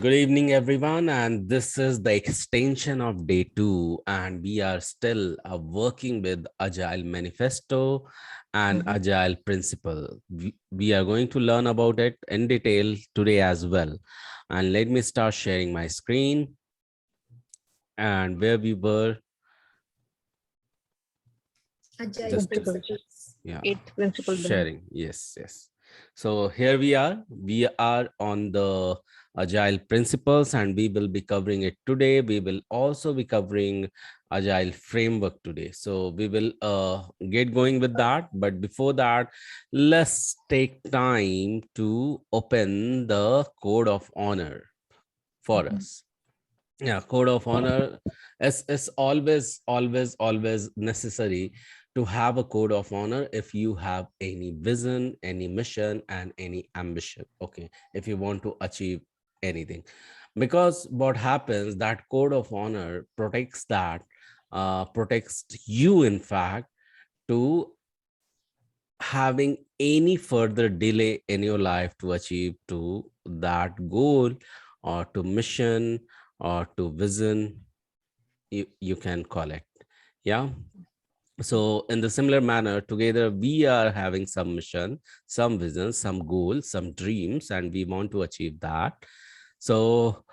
Good evening, everyone. And this is the extension of day 2. And we are still working with Agile Manifesto and Agile Principle. We are going to learn about it in detail today as well. And let me start sharing my screen and where we were. Agile Just principles. yeah, 8 principle sharing. Yes. So here we are. We are on the Agile principles, and we will be covering it today. We will also be covering Agile framework today. So we will get going with that. But before that, let's take time to open the code of honor for us. Yeah, code of honor is always necessary to have a code of honor if you have any vision, any mission, and any ambition. Okay, if you want to achieve anything, because what happens, that code of honor protects protects you, in fact, to having any further delay in your life to achieve to that goal or to mission or to vision, you can call it. Yeah. So in the similar manner, together we are having some mission, some vision, some goals, some dreams, and we want to achieve that. So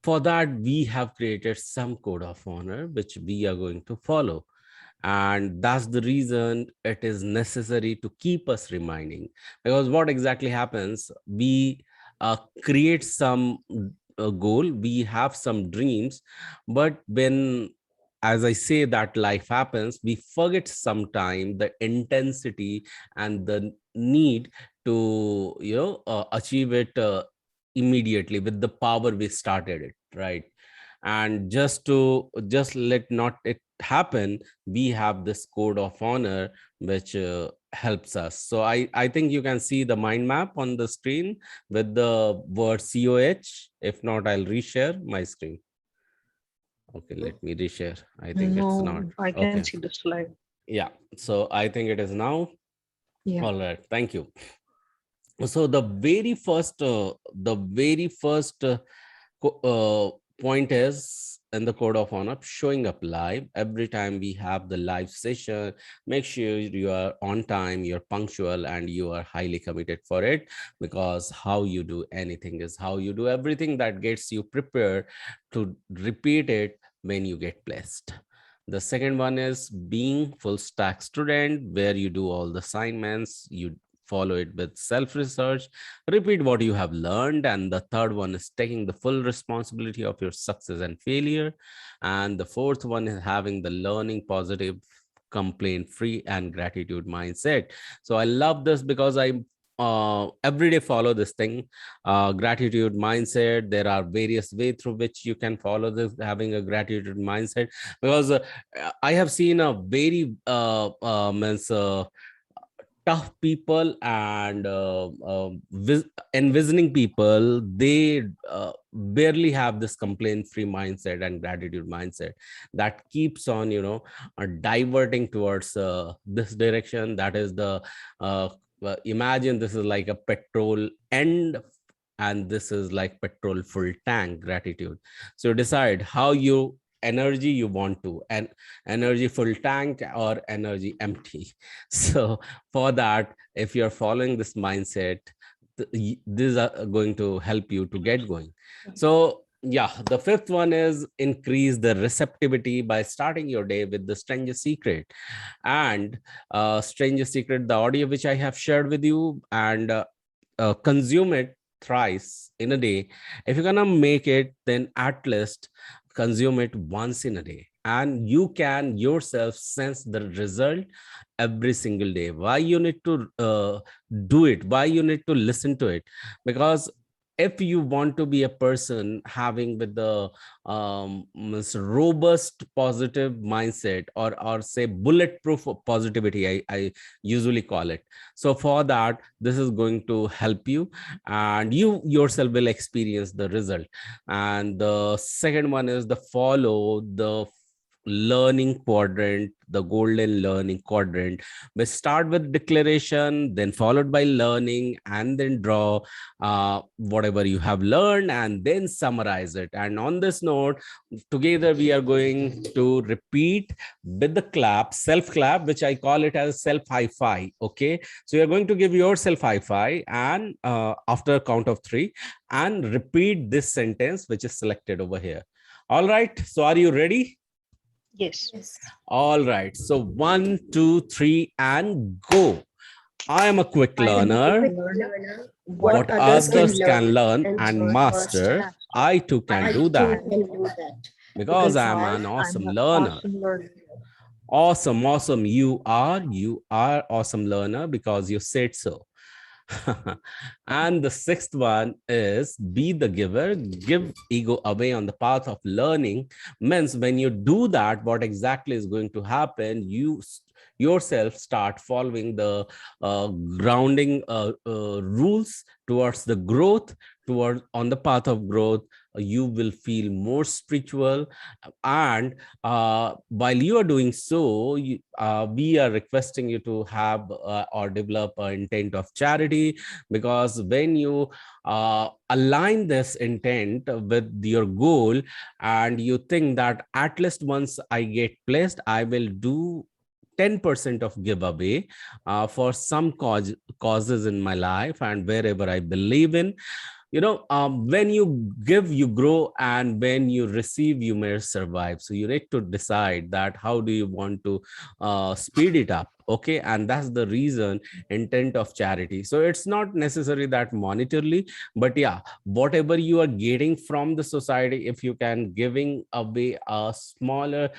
for that, we have created some code of honor which we are going to follow, and that's the reason it is necessary to keep us reminding. Because what exactly happens, we create some goal, we have some dreams, but when, as I say, that life happens, we forget sometime the intensity and the need to achieve it immediately with the power we started it, right? And just let not it happen, we have this code of honor which helps us. So I think you can see the mind map on the screen with the word COH. If not, I'll reshare my screen. Okay, let me reshare. I think it's not. No, I can Okay. see the slide. Yeah, so I think it is now. Yeah. All right, thank you. So the very first point is in the code of honor, showing up live. Every time we have the live session, make sure you are on time, you're punctual, and you are highly committed for it, because how you do anything is how you do everything. That gets you prepared to repeat it when you get blessed. The second one is being full stack student, where you do all the assignments, you follow it with self research, repeat what you have learned. And the third one is taking the full responsibility of your success and failure. And the fourth one is having the learning positive, complaint free, and gratitude mindset. So I love this because I every day follow this thing, gratitude mindset. There are various ways through which you can follow this, having a gratitude mindset, because I have seen a very means tough people and envisioning people, they barely have this complaint free mindset and gratitude mindset that keeps on diverting towards this direction. That is the imagine this is like a petrol end, and this is like petrol full tank gratitude. So decide how you energy you want to, and energy full tank or energy empty. So for that, if you're following this mindset, these are going to help you to get going. So yeah, the fifth one is increase the receptivity by starting your day with the stranger secret. And stranger secret, the audio which I have shared with you, and consume it thrice in a day. If you're gonna make it, then at least consume it once in a day, and you can yourself sense the result every single day. Why you need to do it, why you need to listen to it? Because if you want to be a person having with the robust positive mindset, or say bulletproof positivity, I usually call it. So for that, this is going to help you, and you yourself will experience the result. And the second one is the follow the learning quadrant, the golden learning quadrant. We start with declaration, then followed by learning, and then draw whatever you have learned, and then summarize it. And on this note, together we are going to repeat with the clap, self clap, which I call it as self high five. Okay, so you're going to give yourself high five, and after a count of three, and repeat this sentence which is selected over here. All right, so are you ready? Yes. Yes. All right, so 1, 2, 3 and go. I am a quick I am a learner. quick learner. What others can learn and master, I too can I do too that can do that because I am because an I'm awesome an learner. awesome learner. Awesome, awesome. You are awesome learner because you said so. And the sixth one is be the giver, give ego away on the path of learning. Means when you do that, what exactly is going to happen? You yourself start following the grounding rules towards the growth, toward on the path of growth. You will feel more spiritual, and while you are doing so, we are requesting you to have or develop an intent of charity, because when you align this intent with your goal, and you think that at least once I get placed, I will do 10% of giveaway for some causes in my life and wherever I believe in. When you give, you grow, and when you receive, you may survive. So you need to decide that how do you want to speed it up. Okay, and that's the reason intent of charity. So it's not necessary that monetarily, but yeah, whatever you are getting from the society, if you can giving away a smaller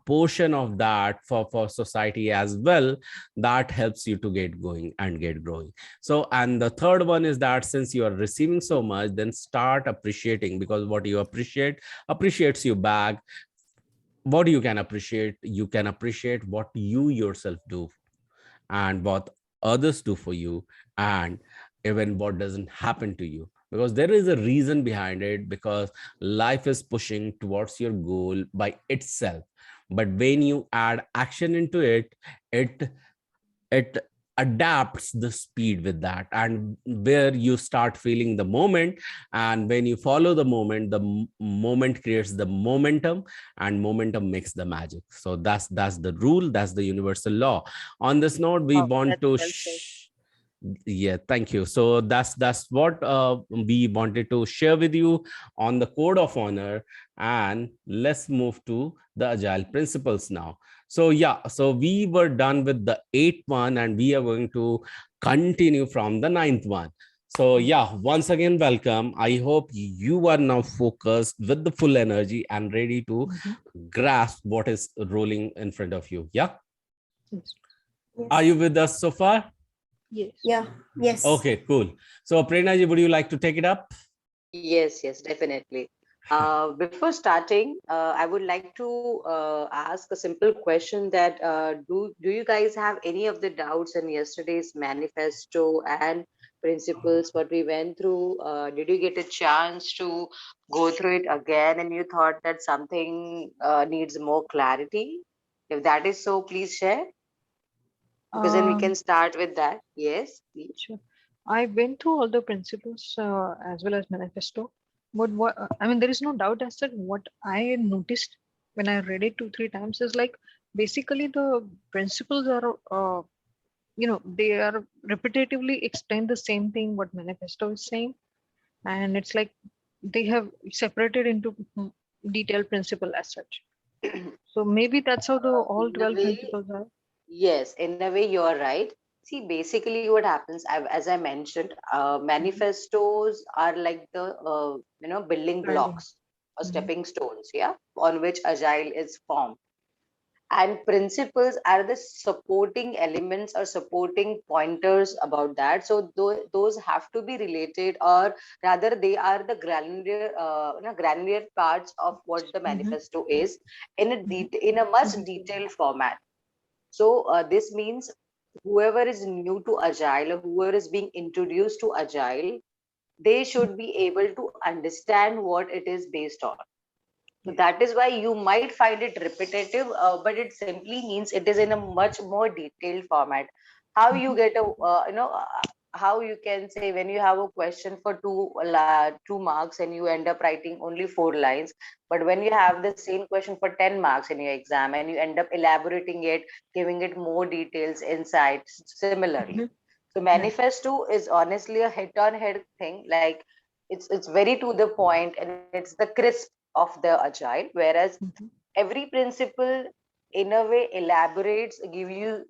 portion of that for society as well, that helps you to get going and get growing. So, and the third one is that since you are receiving so much, then start appreciating, because what you appreciate appreciates you back. What you can appreciate what you yourself do, and what others do for you, and even what doesn't happen to you, because there is a reason behind it, because life is pushing towards your goal by itself. But when you add action into it, it it adapts the speed with that, and where you start feeling the moment, and when you follow the moment, the moment creates the momentum, and momentum makes the magic. So that's the rule, that's the universal law. On this note, we Wow, want that's to well said. yeah, thank you. So that's what we wanted to share with you on the code of honor. And let's move to the agile principles now. So yeah, so we were done with the eighth one, and we are going to continue from the ninth one. So yeah, once again, welcome. I hope you are now focused with the full energy and ready to grasp what is rolling in front of you. Yeah, Yes. are you with us so far? Yes. Yeah. Yes. Okay, cool. So Prerna ji, would you like to take it up? Yes, definitely. Before starting, I would like to ask a simple question that do you guys have any of the doubts in yesterday's manifesto and principles what we went through? Did you get a chance to go through it again and you thought that something needs more clarity? If that is so, please share, because then we can Um, start with that. Yes, please. sure. I went through all the principles as well as manifesto. But what I mean, there is no doubt as to what I noticed when I read it 2, 3 times is like basically the principles are, they are repetitively explain the same thing what manifesto is saying, and it's like they have separated into detailed principle as such. So maybe that's how the all In a 12 way, principles are. yes, in a way, you're right. See, basically, what happens, as I mentioned, Mhm. manifestos are like the building Branding. blocks or Mhm. stepping stones, yeah, on which agile is formed. And principles are the supporting elements or supporting pointers about that. So those have to be related, or rather, they are the granular parts of what the Mhm. manifesto is Mhm. in a much detailed format. So this means whoever is new to Agile or whoever is being introduced to Agile, they should be able to understand what it is based on. So that is why you might find it repetitive, but it simply means it is in a much more detailed format. How you get a, how you can say when you have a question for 2 marks and you end up writing only 4 lines, but when you have the same question for 10 marks in your exam and you end up elaborating it, giving it more details, insights, similarly. Mhm. So manifesto is honestly a head-on-head thing. Like it's very to the point and it's the crisp of the agile, whereas Mhm. every principle in a way elaborates,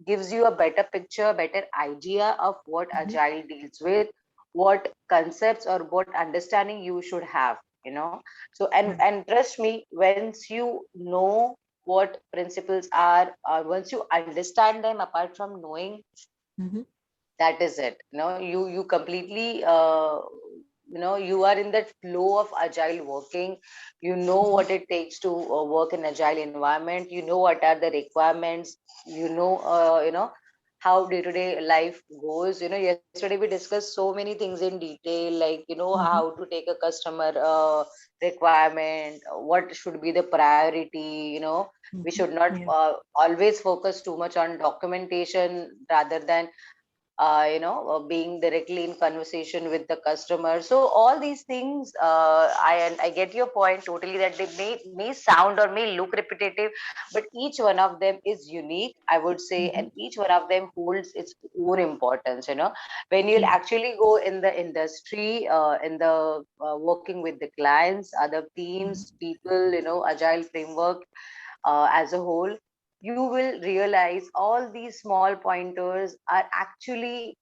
gives you a better picture, better idea of what Mhm. agile deals with, what concepts or what understanding you should have, you know. So and Right. and trust me, once you know what principles are, once you understand them, apart from knowing, Mhm. that is it, you completely you are in that flow of agile working. You know Mhm. what it takes to work in agile environment. You know what are the requirements. You know how day-to-day life goes. Yesterday we discussed so many things in detail, like Mhm. how to take a customer requirement, what should be the priority. We Mhm. should not Yeah. always focus too much on documentation rather than being directly in conversation with the customer. So all these things, I get your point totally, that they may sound or may look repetitive, but each one of them is unique, I would say, Mhm. and each one of them holds its own importance. When you'll Yeah. actually go in the industry, in the working with the clients, other Mhm. teams, people, agile framework as a whole, you will realize all these small pointers are actually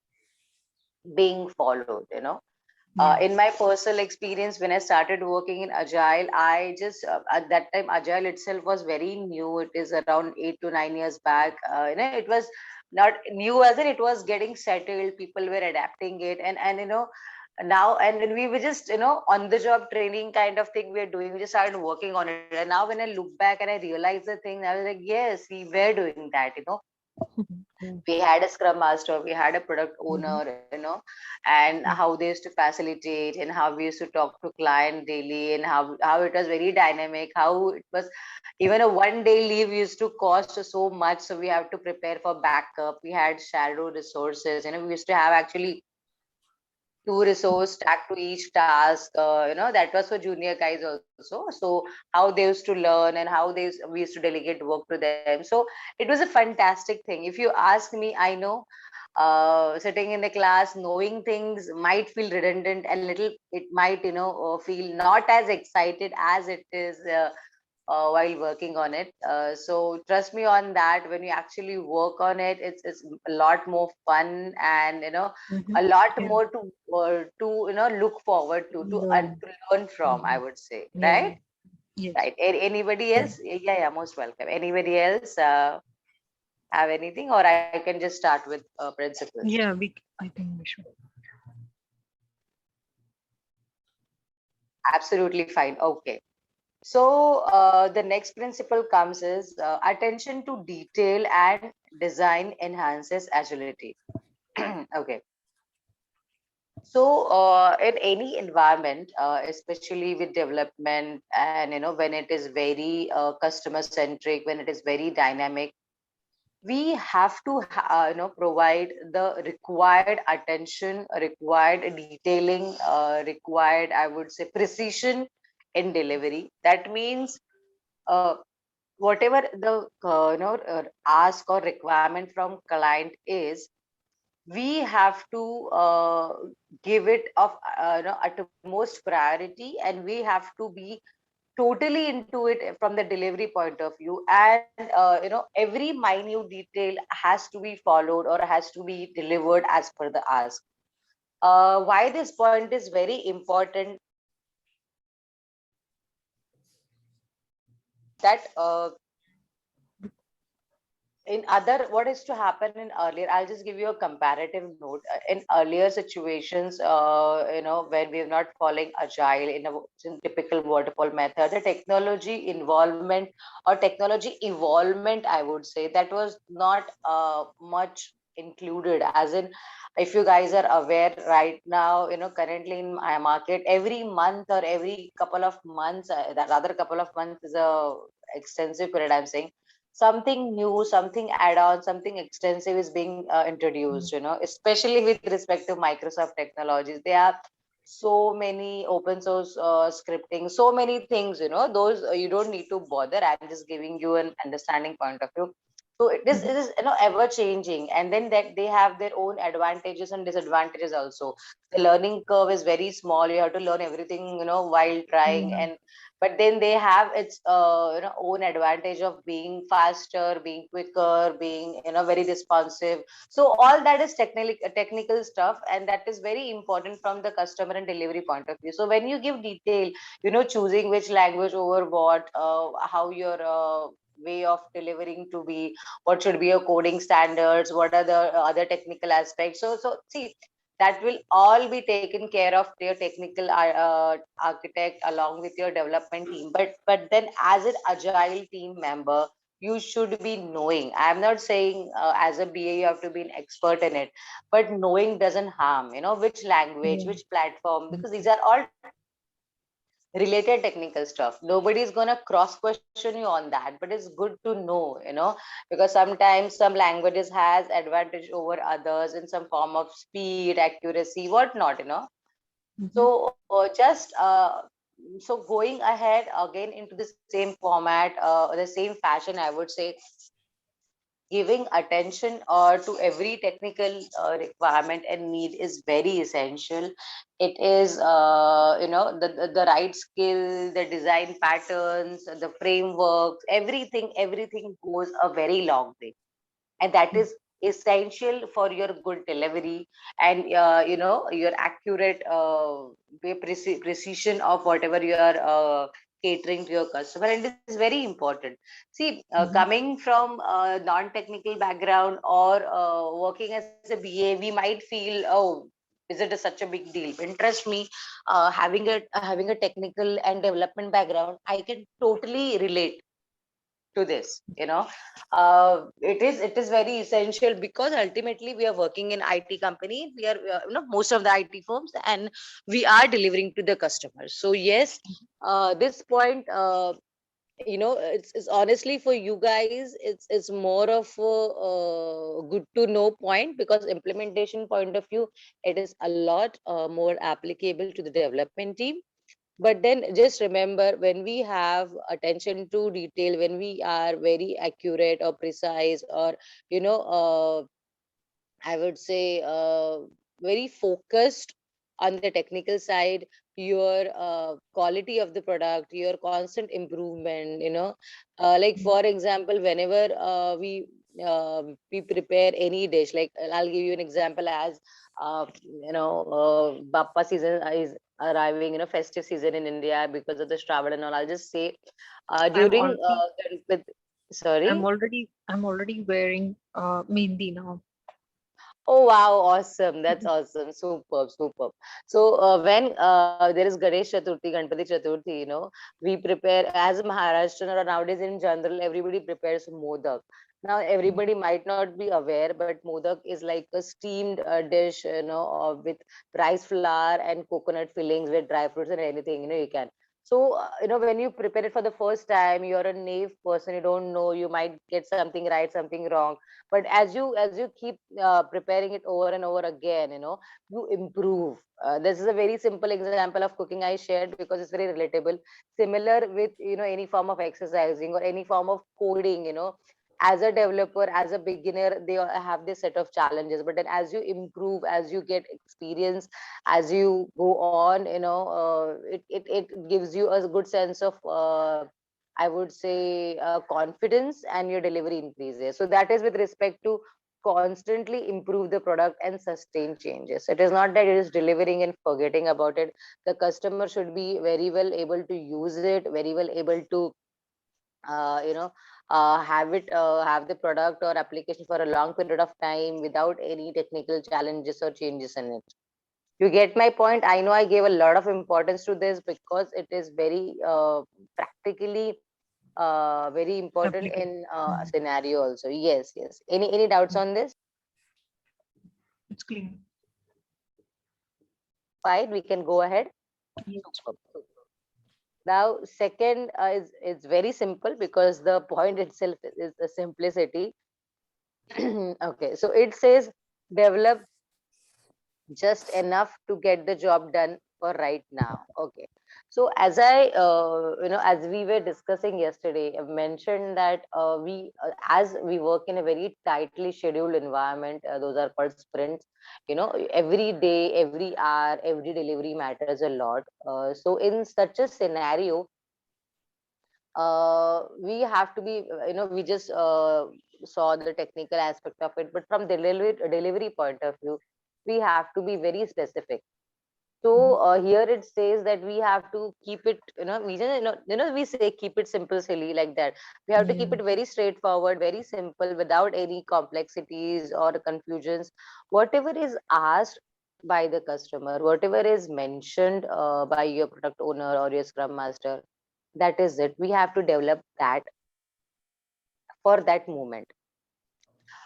being followed. Yeah. In my personal experience, when I started working in agile, I just at that time agile itself was very new. It is around 8 to 9 years back. It was not new as in it was getting settled. People were adapting it, and now, and when we were just on the job training kind of thing we're doing, we just started working on it. And now when I look back and I realize the thing, I was like, yes, we were doing that. Yeah. We had a scrum master, we had a product Mhm. owner, and Yeah. how they used to facilitate, and how we used to talk to client daily, and how it was very dynamic, how it was even a 1 day leave used to cost so much, so we have to prepare for backup. We had shadow resources, we used to have actually two resource stacked to each task. That was for junior guys also. So how they used to learn and how we used to delegate work to them. So it was a fantastic thing. If you ask me, I know sitting in the class knowing things might feel redundant and little, it might feel not as excited as it is while working on it. So trust me on that. When you actually work on it, it's a lot more fun, and Mhm. a lot Yeah. more to look forward Learn. to learn from, I Mhm. would say. Yeah. Right. Yes. Right. Anybody else? Yeah, yeah, most welcome. Anybody else have anything, or I can just start with principles? Yeah. I think we should. Absolutely fine. Okay. So the next principle comes is attention to detail and design enhances agility. Okay. So in any environment, especially with development, and when it is very customer centric, when it is very dynamic, we have to provide the required attention, required detailing, required, I would say, precision in delivery. That means whatever the ask or requirement from client is, we have to give it of utmost priority, and we have to be totally into it from the delivery point of view. And every minute detail has to be followed or has to be delivered as per the ask. Why this point is very important, that in other, what is to happen in earlier, I'll just give you a comparative note. In earlier situations, when we're not following agile in typical waterfall method, the technology involvement or technology evolvement, I would say, that was not much included, as in, if you guys are aware right now, currently in my market, every month or every couple of months, that rather couple of months is a extensive period, I'm saying, something new, something add-on, something extensive is being introduced, especially with respect to Microsoft technologies. There are so many open source scripting, so many things, those you don't need to bother. I'm just giving you an understanding point of view. So it is ever changing, and then that they have their own advantages and disadvantages also. The learning curve is very small. You have to learn everything, while trying, and but then they have its own advantage of being faster, being quicker, being very responsive. So all that is technical stuff, and that is very important from the customer and delivery point of view. So when you give detail, choosing which language over what, how your way of delivering to be, what should be your coding standards, what are the other technical aspects. So see, that will all be taken care of your technical architect along with your development team. But then as an agile team member, you should be knowing. I'm not saying as a BA you have to be an expert in it, but knowing doesn't harm. Which language, which platform, because these are all related technical stuff. Nobody's gonna cross question you on that, but it's good to know, because sometimes some languages has advantage over others in some form of speed, accuracy, whatnot, So just so going ahead again into the same format, the same fashion, I would say, giving attention to every technical requirement and need is very essential. It is the right skill, the design patterns, the frameworks, everything goes a very long way, and that is essential for your good delivery and your accurate precision of whatever you are catering to your customer. And it is very important. See, coming from a non-technical background or working as a BA, we might feel, oh, is it such a big deal? And trust me, having a technical and development background, I can totally relate to this. It is very essential, because ultimately we are working in IT company. We are most of the IT firms, and we are delivering to the customers. So yes, this point, it's honestly for you guys, it's more of a good to know point, because implementation point of view, it is a lot more applicable to the development team. But then just remember, when we have attention to detail, when we are very accurate or precise, or I would say very focused on the technical side, your quality of the product, your constant improvement, like for example, whenever we prepare any dish, like I'll give you an example, as Bappa season is arriving, festive season in India because of the Shravan and all. I'll just say I'm during already sorry. I'm already wearing mehndi now. Oh wow, awesome. That's awesome. Superb, superb. So when there is Ganesh Chaturthi, Ganpati Chaturthi, we prepare as a Maharashtrian, or nowadays in general, everybody prepares modak. Now everybody might not be aware, but modak is like a steamed dish, with rice flour and coconut fillings with dry fruits and anything, you can. So, when you prepare it for the first time, you're a naive person, you don't know, you might get something right, something wrong. But as you keep preparing it over and over again, you improve. This is a very simple example of cooking I shared, because it's very relatable. Similar with any form of exercising or any form of coding, as a developer, as a beginner, they all have this set of challenges. But then as you improve, as you get experience, as you go on, it gives you a good sense of I would say confidence, and your delivery increases. So that is with respect to constantly improve the product and sustain changes. It is not that it is delivering and forgetting about it. The customer should be very well able to use it, very well able to have the product or application for a long period of time without any technical challenges or changes in it. You get my point? I know I gave a lot of importance to this, because it is very practically very important Applicable. in a scenario also. Yes, yes. Any doubts on this? It's clean. Fine, we can go ahead. Yes. Now, second is it's very simple because the point itself is the simplicity. Okay, so it says develop just enough to get the job done for right now. Okay, so as as we were discussing yesterday, I mentioned that as we work in a very tightly scheduled environment, those are called sprints. Every day, every hour, every delivery matters a lot. So in such a scenario, we have to be, we just saw the technical aspect of it, but from delivery point of view, we have to be very specific. So here it says that we have to keep it, we just, we say keep it simple, silly, like that. We have to keep Yeah. it very straightforward, very simple, without any complexities or confusions. Whatever is asked by the customer, whatever is mentioned by your product owner or your scrum master, that is it. We have to develop that for that moment.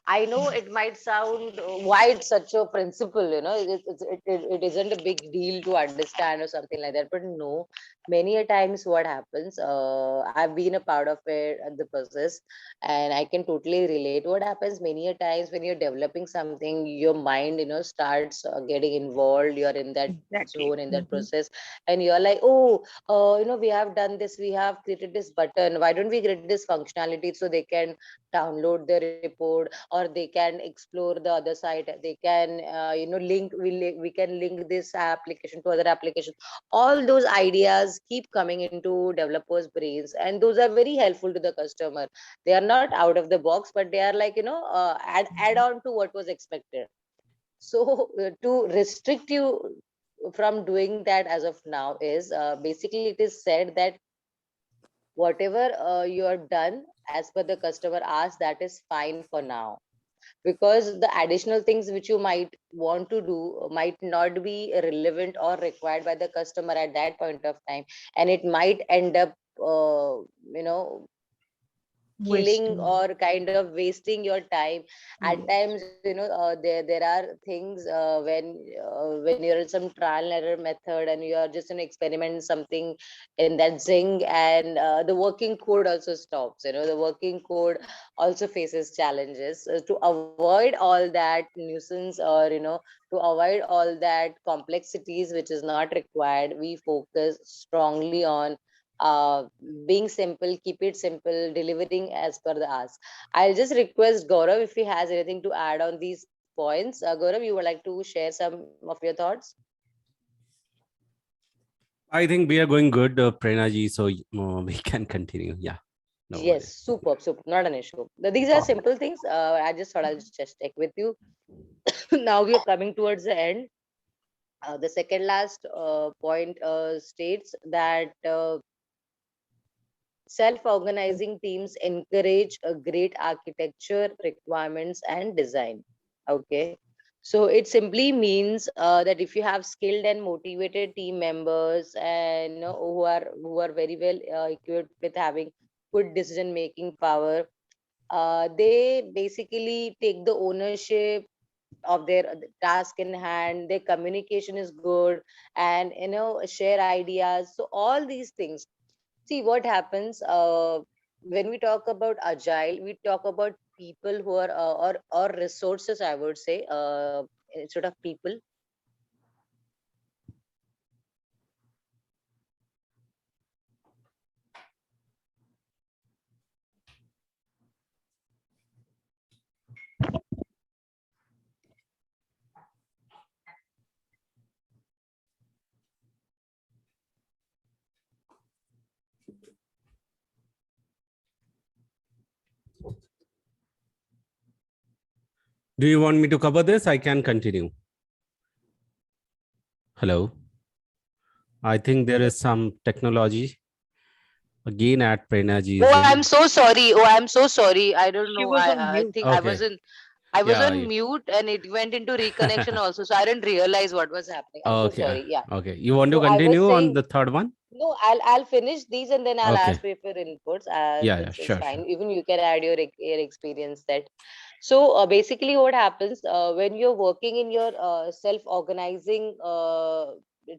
I know it might sound why it's such a principle, it isn't a big deal to understand or something like that. But no, many a times what happens, I've been a part of it, the process, and I can totally relate. What happens many a times when you're developing something, your mind, starts getting involved. You're in that Exactly. zone, in that process, and you're like, oh, we have done this, we have created this button. Why don't we create this functionality so they can download the report, or they can explore the other side, they can we can link this application to other applications. All those ideas keep coming into developers brains, and those are very helpful to the customer. They are not out of the box, but they are like, add on to what was expected. So to restrict you from doing that as of now is, basically it is said that whatever you are done as per the customer asks, that is fine for now, because the additional things which you might want to do might not be relevant or required by the customer at that point of time, and it might end up you know killing Wasting. or kind of wasting your time at Yes. times. There are things when you're in some trial and error method, and you are just experiment something in that zing, and the working code also stops. The working code also faces challenges. To avoid all that nuisance, or to avoid all that complexities which is not required, we focus strongly on uh, being simple, keep it simple, delivering as per the ask. I'll just request Gaurav if he has anything to add on these points. Gaurav, you would like to share some of your thoughts? I think we are going good, Prerna ji, so we can continue. Yeah, no Yes, worries. superb, superb, not an issue. These are simple things. I just thought I'll just check with you. Now we are coming towards the end. The second last point states that self-organizing teams encourage a great architecture, requirements, and design. Okay. So it simply means that if you have skilled and motivated team members, and who are very well equipped with having good decision making power, they basically take the ownership of their task in hand. Their communication is good, and share ideas. So all these things. See what happens when we talk about agile. We talk about people who are or resources, I would say, instead of people. Do you want me to cover this? I can continue. Hello. I think there is some technology again at Prerna Oh, ji's I'm end. so sorry. Oh, I'm so sorry. I don't She know. was on I mute. think Okay. I was Yeah. on mute, and it went into reconnection also. So I didn't realize what was happening. I'm so Okay. sorry. Yeah. Okay. You want to So I was continue on saying, the third one? no, I'll finish these, and then I'll Okay. ask you for inputs. Yeah. Yeah. It's Sure. fine. Sure. Even you can add your experience that. So basically what happens when you're working in your self-organizing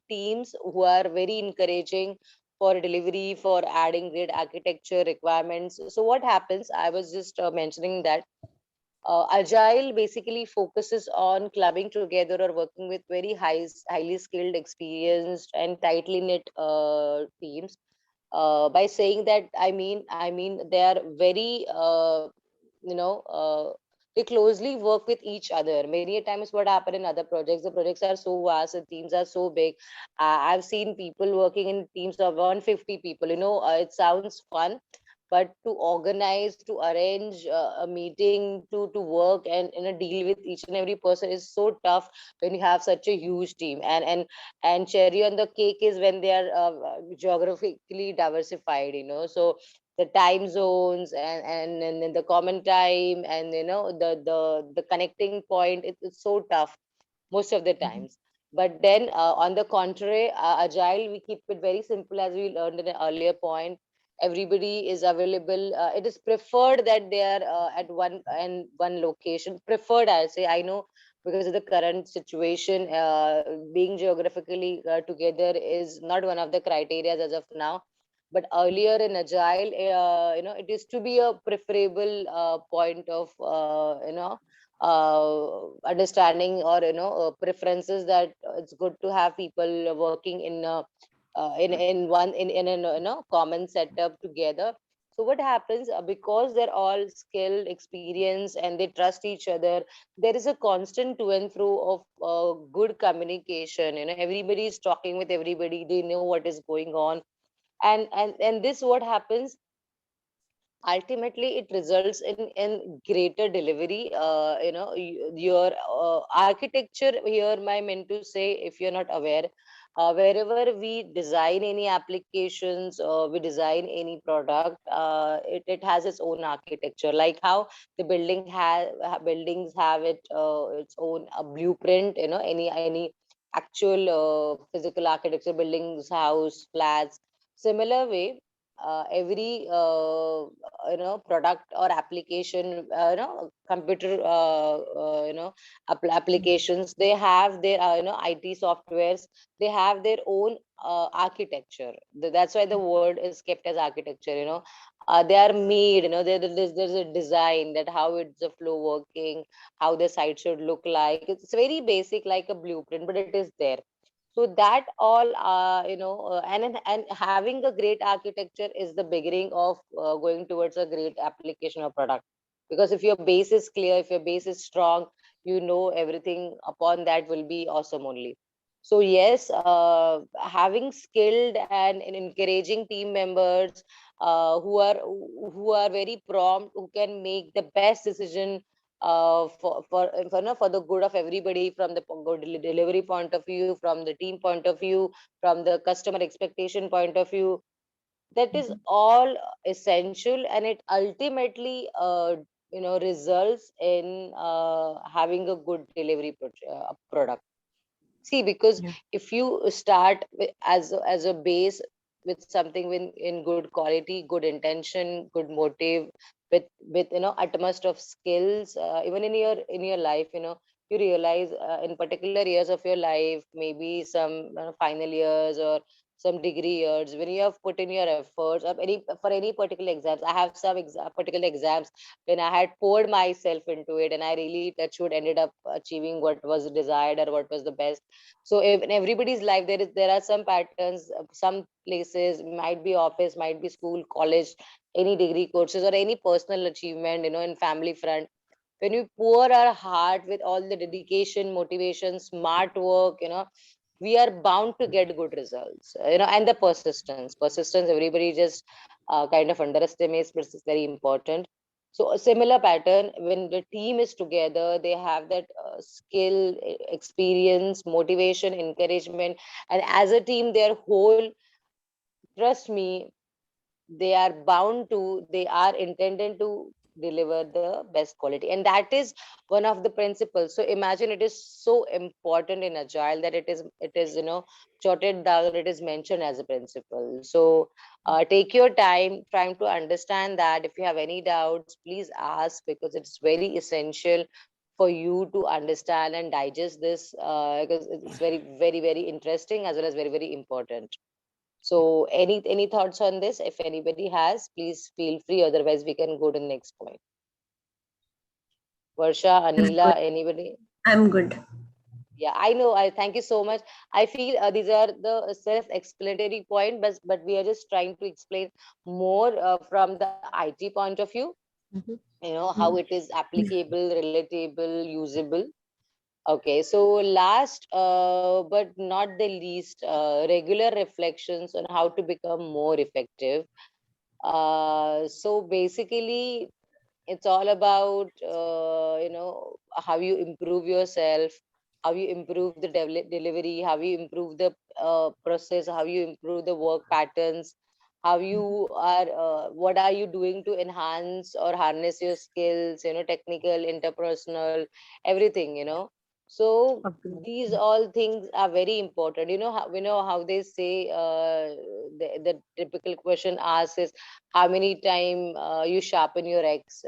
teams who are very encouraging for delivery, for adding great architecture requirements. So what happens, I was just mentioning that agile basically focuses on clubbing together or working with very highly skilled, experienced and tightly knit teams. By saying that, I mean they are very you know they closely work with each other. Many a times what happen in other projects, the projects are so vast, the teams are so big. I've seen people working in teams of 150 people. It sounds fun, but to organize, to arrange a meeting, to work and deal with each and every person is so tough when you have such a huge team. And cherry on the cake is when they are geographically diversified. So the time zones and then the common time, and the connecting point, it's so tough most of the times. But then on the contrary, agile, we keep it very simple, as we learned in an earlier point. Everybody is available. It is preferred that they are at one location. Preferred, I'll say. I know, because of the current situation, being geographically together is not one of the criteria as of now. But earlier in agile, it is to be a preferable point of understanding, or preferences, that it's good to have people working in a common setup together. So what happens, because they're all skilled, experienced, and they trust each other, there is a constant to and fro of good communication. Everybody is talking with everybody, they know what is going on. And this, what happens, ultimately it results in greater delivery. Your architecture here, my meant to say, if you're not aware, wherever we design any applications, or we design any product, it has its own architecture. Like how the buildings have its own blueprint. Any actual physical architecture, buildings, house, flats. Similar way, every product or application, computer applications, they have their IT softwares, they have their own architecture. That's why the word is kept as architecture. They are made, there's a design, that how it's the flow working, how the site should look like. It's very basic, like a blueprint, but it is there. So that all and having a great architecture is the beginning of going towards a great application or product. Because if your base is clear, if your base is strong, everything upon that will be awesome only. So yes, having skilled and encouraging team members who are very prompt, who can make the best decision for the good of everybody, from the delivery point of view, from the team point of view, from the customer expectation point of view. That is all essential, and it ultimately results in having a good delivery product. See, because Yeah. if you start as a base with something in good quality, good intention, good motive, with utmost of skills, even in your life, you realize in particular years of your life, maybe some final years or some degree years, when you have put in your efforts, or for any particular exams. I have some particular exams when I had poured myself into it, and I really touchwood ended up achieving what was desired, or what was the best. So in everybody's life, there are some patterns. Some places might be office, might be school, college, any degree courses, or any personal achievement, in family front. When we pour our heart with all the dedication, motivation, smart work, we are bound to get good results. And the persistence, everybody just kind of underestimates, but it's very important. So a similar pattern, when the team is together, they have that skill, experience, motivation, encouragement, and as a team, their whole, trust me, they are intended to deliver the best quality. And that is one of the principles. So imagine, it is so important in agile that it is jotted down, it is mentioned as a principle. So take your time trying to understand that. If you have any doubts, please ask, because it's very essential for you to understand and digest this, because it's very, very, very interesting as well as very, very important. So any thoughts on this? If anybody has, please feel free. Otherwise, we can go to the next point. Varsha, I'm Anila, good. anybody? I'm good. Yeah, I know. I thank you so much. I feel these are the self-explanatory point, but we are just trying to explain more from the IT point of view. Mhm. How it is applicable, relatable, usable. Okay, so last but not the least, regular reflections on how to become more effective. So basically, it's all about how you improve yourself, how you improve the delivery, how you improve the process, how you improve the work patterns, how you are what are you doing to enhance or harness your skills, technical, interpersonal, everything. So Agree. these all things are very important. How they say, the typical question asked is, how many time you sharpen your axe,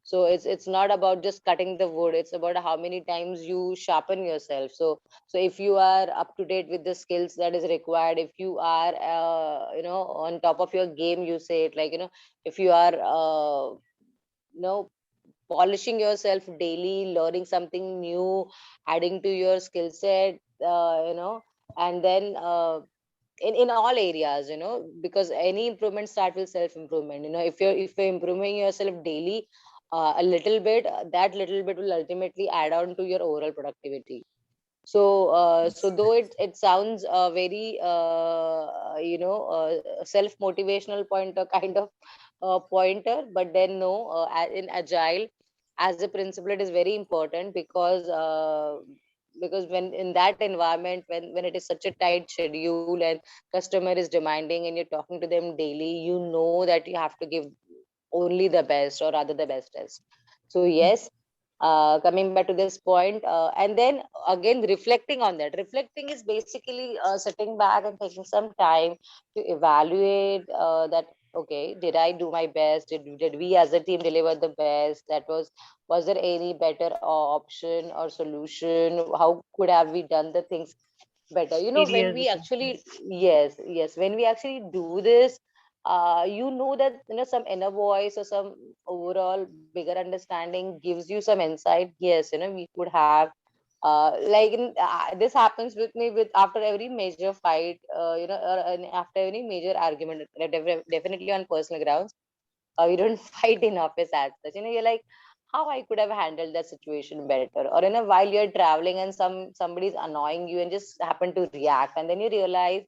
so it's not about just cutting the wood, it's about how many times you sharpen yourself. So if you are up to date with the skills that is required, if you are on top of your game, you say it, like, if you are you know polishing yourself daily, learning something new, adding to your skill set, and then in all areas, because any improvement start with self improvement. If you're improving yourself daily, a little bit, that little bit will ultimately add on to your overall productivity. So though it sounds very self motivational pointer, kind of pointer, but then no, in agile, as a principle, it is very important, because when in that environment, when it is such a tight schedule and customer is demanding and you're talking to them daily, you know that you have to give only the best, or rather the bestest. So yes, coming back to this point, and then again reflecting on that. Reflecting is basically sitting back and taking some time to evaluate that, okay, did I do my best? Did we as a team deliver the best? Was there any better option or solution? How could have we done the things better? When Areas we we can. actually, yes, when we actually do this, that some inner voice or some overall bigger understanding gives you some insight. Yes, we could have this happens with me with after every major fight, or after any major argument, definitely on personal grounds. We don't fight in office as such. You're like, how I could have handled that situation better. Or while you're traveling and somebody's annoying you and just happen to react, and then you realize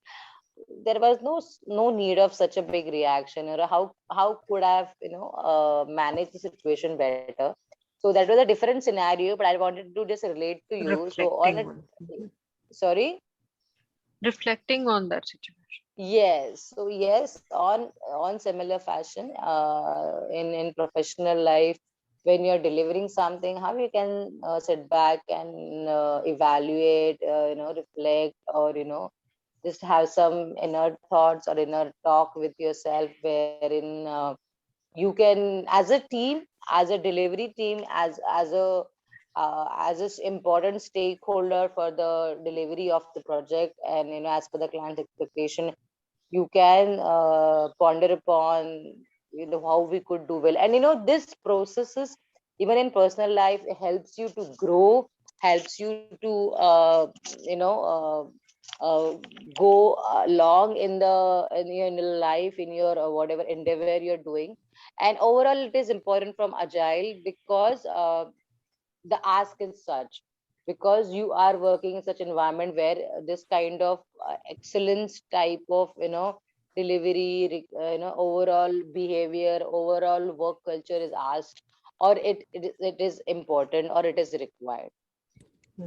there was no need of such a big reaction, or how could I have managed the situation better. So that was a different scenario, but I wanted to just relate to you. So on Reflecting it, on. sorry. Reflecting on that situation. Yes, so yes, on similar fashion, in professional life, when you're delivering something, how you can sit back and evaluate, reflect, or just have some inner thoughts or inner talk with yourself, wherein you can, as a team, as a delivery team, as a important stakeholder for the delivery of the project, and as per the client's expectation, you can ponder upon how we could do well. And this processes, even in personal life, it helps you to grow, helps you to uh, go long in your life, in your whatever endeavor you're doing. And overall, it is important from agile, because the ask is such, because you are working in such environment where this kind of excellence type of delivery, overall behavior, overall work culture is asked, or it is important, or it is required.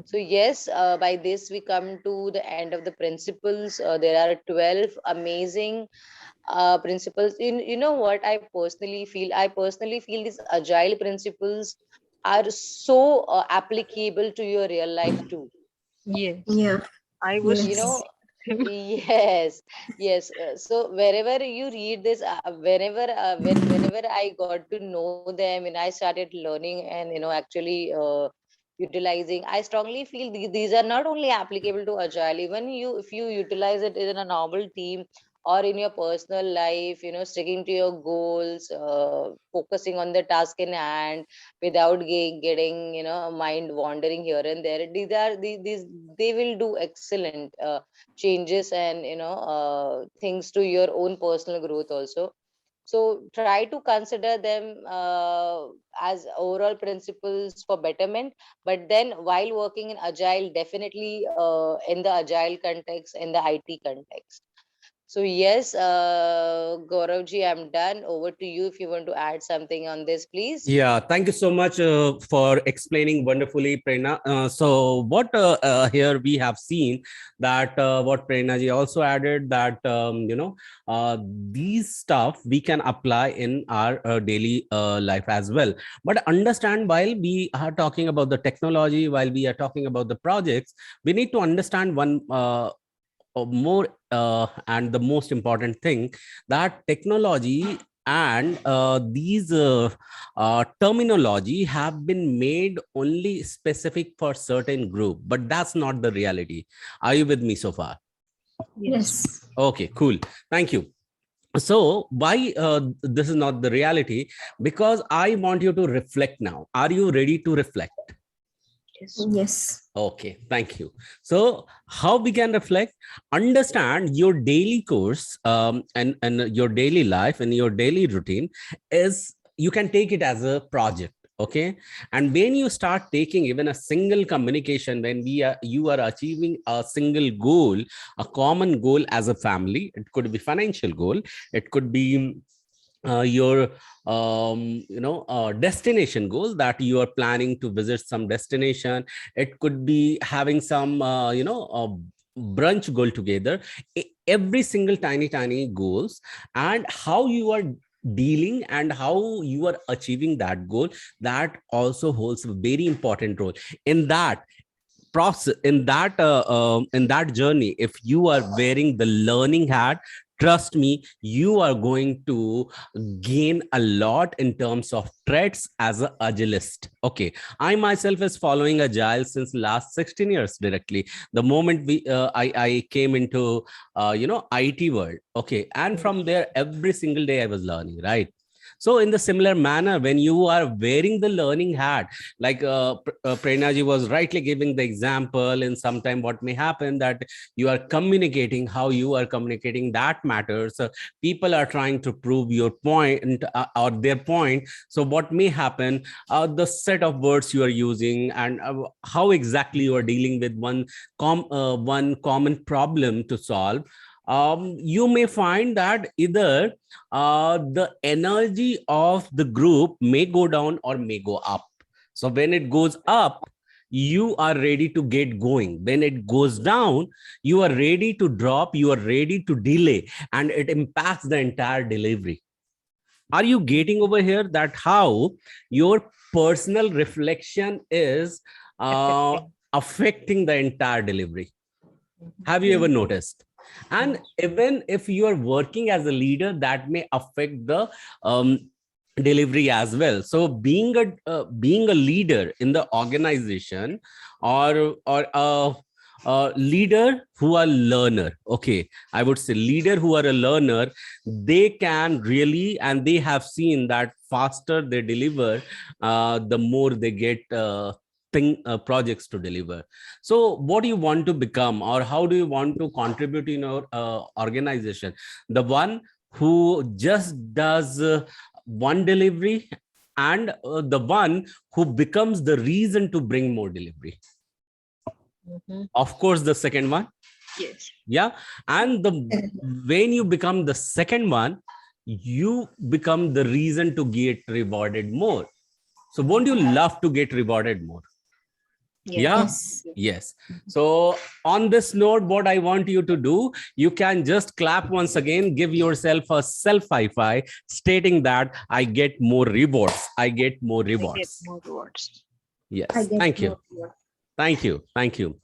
So yes, by this we come to the end of the principles. There are 12 amazing principles. You know what I personally feel? I personally feel these agile principles are so applicable to your real life too. Yes, Yeah. I was You Yes. know, yes, yes. So wherever you read this, whenever I got to know them and I started learning and actually utilizing, I strongly feel these are not only applicable to agile. Even you, if you utilize it in a normal team or in your personal life, sticking to your goals, focusing on the task in hand without getting mind wandering here and there. These they will do excellent changes and things to your own personal growth also. So try to consider them as overall principles for betterment, but then while working in agile, definitely in the agile context, in the IT context. So yes, Gauravji, I'm done. Over to you if you want to add something on this, please. Yeah, thank you so much for explaining wonderfully, Prerna. So, what here we have seen that what Prerna ji also added that uh, these stuff we can apply in our daily life as well. But understand, while we are talking about the technology, while we are talking about the projects, we need to understand one more and the most important thing, that technology and these terminology have been made only specific for certain group, but that's not the reality. Are you with me so far? yes, Yes. Okay, cool. Thank you. So why this is not the reality? Because I want you to reflect now. Are you ready to reflect? yes, Yes. Okay, thank you. So, how we can reflect? Understand your daily course and your daily life and your daily routine is, you can take it as a project. Okay, and when you start taking even a single communication, when you are achieving a single goal, a common goal as a family, it could be financial goal, it could be your destination goal, that you are planning to visit some destination. It could be having some brunch goal together. Every single tiny goals, and how you are dealing and how you are achieving that goal, that also holds a very important role in that process, in that journey. If you are wearing the learning hat, trust me, you are going to gain a lot in terms of traits as a agilist. Okay, I myself is following agile since last 16 years directly. The moment I came into IT world. Okay, and from there every single day I was learning, right? So in the similar manner, when you are wearing the learning hat, like Prerna ji was rightly giving the example, and sometime what may happen, that you are communicating, how you are communicating, that matters. People are trying to prove your point or their point. So what may happen, the set of words you are using, and how exactly you are dealing with one common problem to solve. You may find that either the energy of the group may go down or may go up. So when it goes up, you are ready to get going. When it goes down, you are ready to drop, you are ready to delay, and it impacts the entire delivery. Are you getting over here that how your personal reflection is affecting. affecting the entire delivery? Have you Yeah. ever noticed? And Yes, even if you are working as a leader, that may affect the delivery as well. So being a leader in the organization, or a leader who are learner, okay, I would say leader who are a learner, they can really, and they have seen that faster they deliver, the more they get projects to deliver. So what do you want to become, or how do you want to contribute in your organization? The one who just does one delivery, and the one who becomes the reason to bring more delivery? Of course, the second one. yes, Yeah. And the when you become the second one, you become the reason to get rewarded more. So won't you love to get rewarded more? Yeah. Yes. Yes. So on this note, what I want you to do, you can just clap once again, give yourself a self high five, stating that I get more rewards. I get more I get rewards. more rewards. I Yes. get Thank you. more reward. Thank you. Thank you.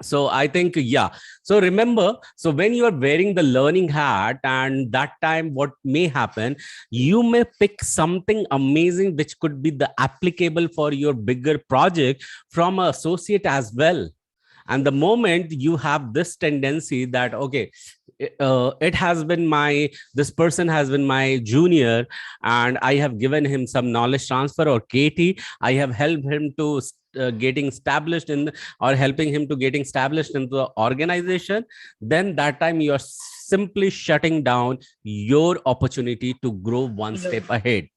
So I think, yeah. So remember, so when you are wearing the learning hat, and that time, what may happen, you may pick something amazing which could be the applicable for your bigger project from an associate as well. And the moment you have this tendency that, okay, it has been my, this person has been my junior, and I have given him some knowledge transfer, or KT, I have helped him to getting established in, or helping him to getting established into the organization, then that time you are simply shutting down your opportunity to grow one step ahead.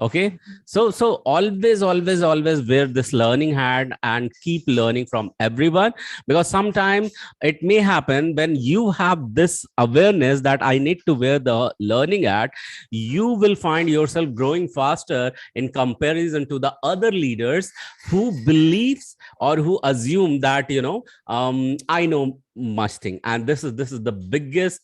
Okay, so always wear this learning hat and keep learning from everyone, because sometimes it may happen when you have this awareness that I need to wear the learning hat, you will find yourself growing faster in comparison to the other leaders who believes or who assume that, I know much thing. And this is the biggest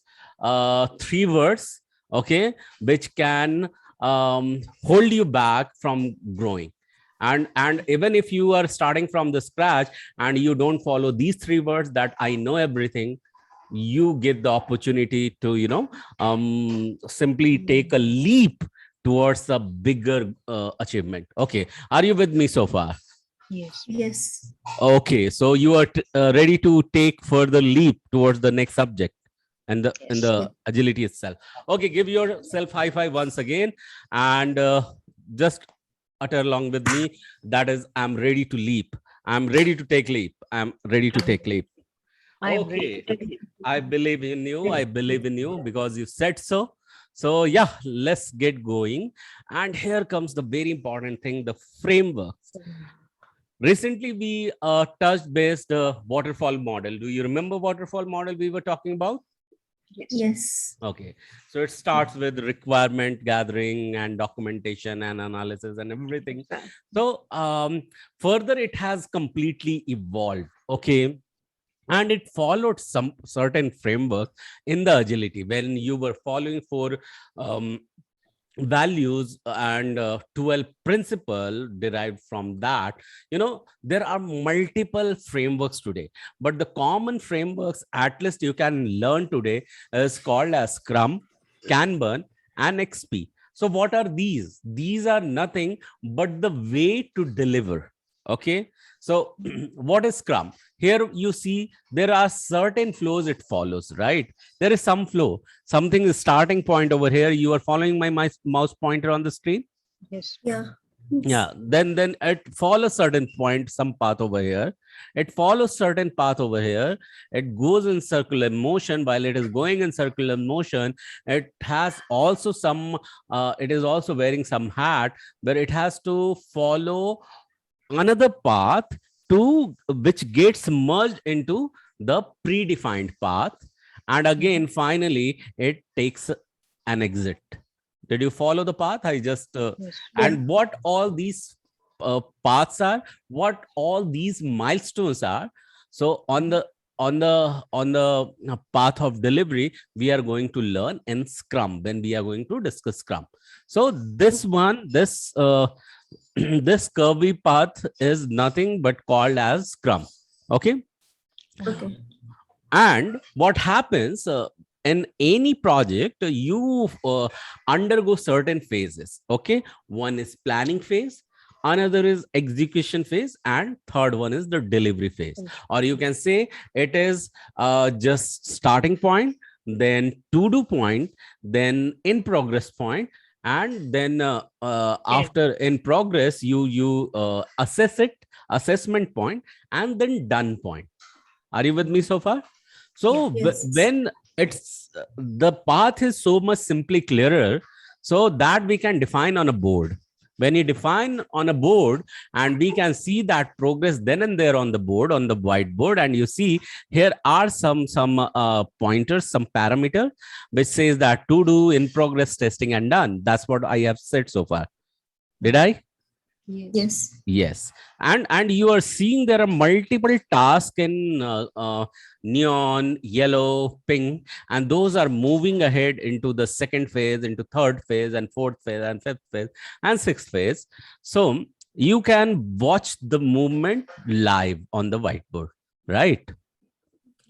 three words, okay, which can hold you back from growing. And even if you are starting from the scratch and you don't follow these three words that I know everything, you get the opportunity to simply take a leap towards a bigger achievement. Okay, are you with me so far? Yes. Yes. Okay, so you are ready to take further leap towards the next subject and the in Yes. the agility itself. Okay, give yourself high five once again, and just utter along with me. That is, I'm ready to leap. I'm ready to take leap. I'm ready to take leap. I am ready Okay, to take it. I believe in you. I believe in you because you said so. So yeah, let's get going. And here comes the very important thing: the framework. Recently, we touched based waterfall model. Do you remember waterfall model we were talking about? Yes. Yes. Okay, so it starts with requirement gathering and documentation and analysis and everything. Exactly. So further, it has completely evolved. Okay, and it followed some certain framework in the agility when you were following for um, values and 12 principle derived from that. There are multiple frameworks today, but the common frameworks at least you can learn today is called as Scrum, Kanban, and XP. So what are these are nothing but the way to deliver. Okay, so what is Scrum? Here you see there are certain flows it follows, right? There is some flow, something is starting point over here. You are following my mouse pointer on the screen. Yes. Yeah. Yeah, then it follows certain point, some path over here, it follows certain path over here, it goes in circular motion. While it is going in circular motion, it has also some it is also wearing some hat where it has to follow another path to which gets merged into the predefined path, and again finally it takes an exit. Did you follow the path I just Yes. and what all these paths are, what all these milestones are? So on the path of delivery, we are going to learn in Scrum when we are going to discuss Scrum. So this this curvy path is nothing but called as Scrum. Okay, Okay. and what happens in any project, you undergo certain phases. Okay, one is planning phase, another is execution phase, and third one is the delivery phase, or you can say it is just starting point, then to do point, then in progress point, and then after in progress you assess it, assessment point, and then done point. Are you with me so far? So Yes. when it's the path is so much simply clearer, so that we can define on a board. When you define on a board, and we can see that progress then and there on the board, on the whiteboard, and you see here are some pointers, some parameter which says that to do, in progress, testing, and done. That's what I have said so far. Did I? Yes. Yes. Yes, and you are seeing there are multiple tasks in neon, yellow, pink, and those are moving ahead into the second phase, into third phase, and fourth phase, and fifth phase, and sixth phase. So you can watch the movement live on the whiteboard, right?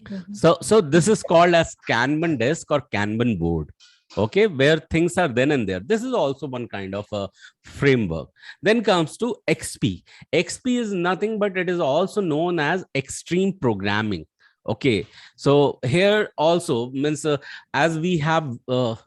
Mhm. So this is called as Kanban desk or Kanban board. Okay, where things are then and there. This is also one kind of a framework. Then comes to XP. XP is nothing but it is also known as extreme programming. Okay, so here also means as we have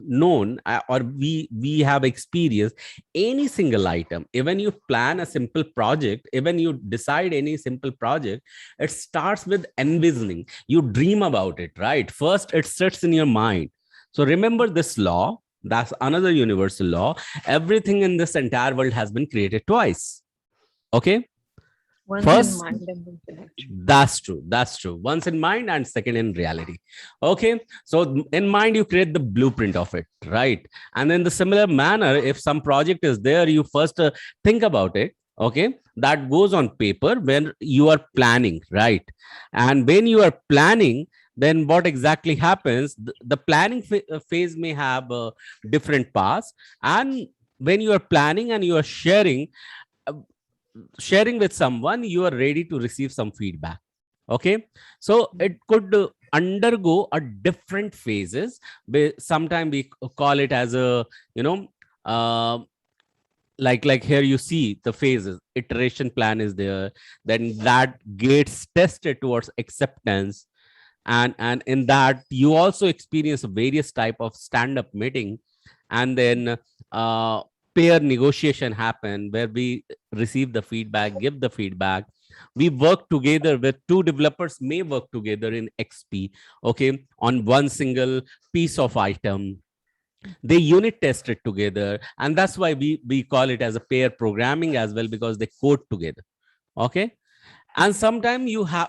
known or we have experienced any single item. Even you plan a simple project, even you decide any simple project, it starts with envisioning. You dream about it, right? First it sits in your mind. So remember this law, that's another universal law. Everything in this entire world has been created twice. Okay, Once in first, mind and once in action. that's true, once in mind and second in reality. Okay, so in mind you create the blueprint of it, right? And in the similar manner, if some project is there, you first think about it. Okay, that goes on paper when you are planning, right? And when you are planning, then what exactly happens, the planning phase may have different paths. And when you are planning and you are uh, sharing with someone, you are ready to receive some feedback. Okay, so it could undergo a different phases. Sometimes we call it as a, you know, uh, like here you see the phases. Iteration plan is there, then that gets tested towards acceptance, and in that you also experience various type of stand-up meeting. And then peer negotiation happen where we receive the feedback, give the feedback. We work together with two developers may work together in XP, okay, on one single piece of item. They unit test it together, and that's why we call it as a pair programming as well, because they code together. Okay, and sometimes you have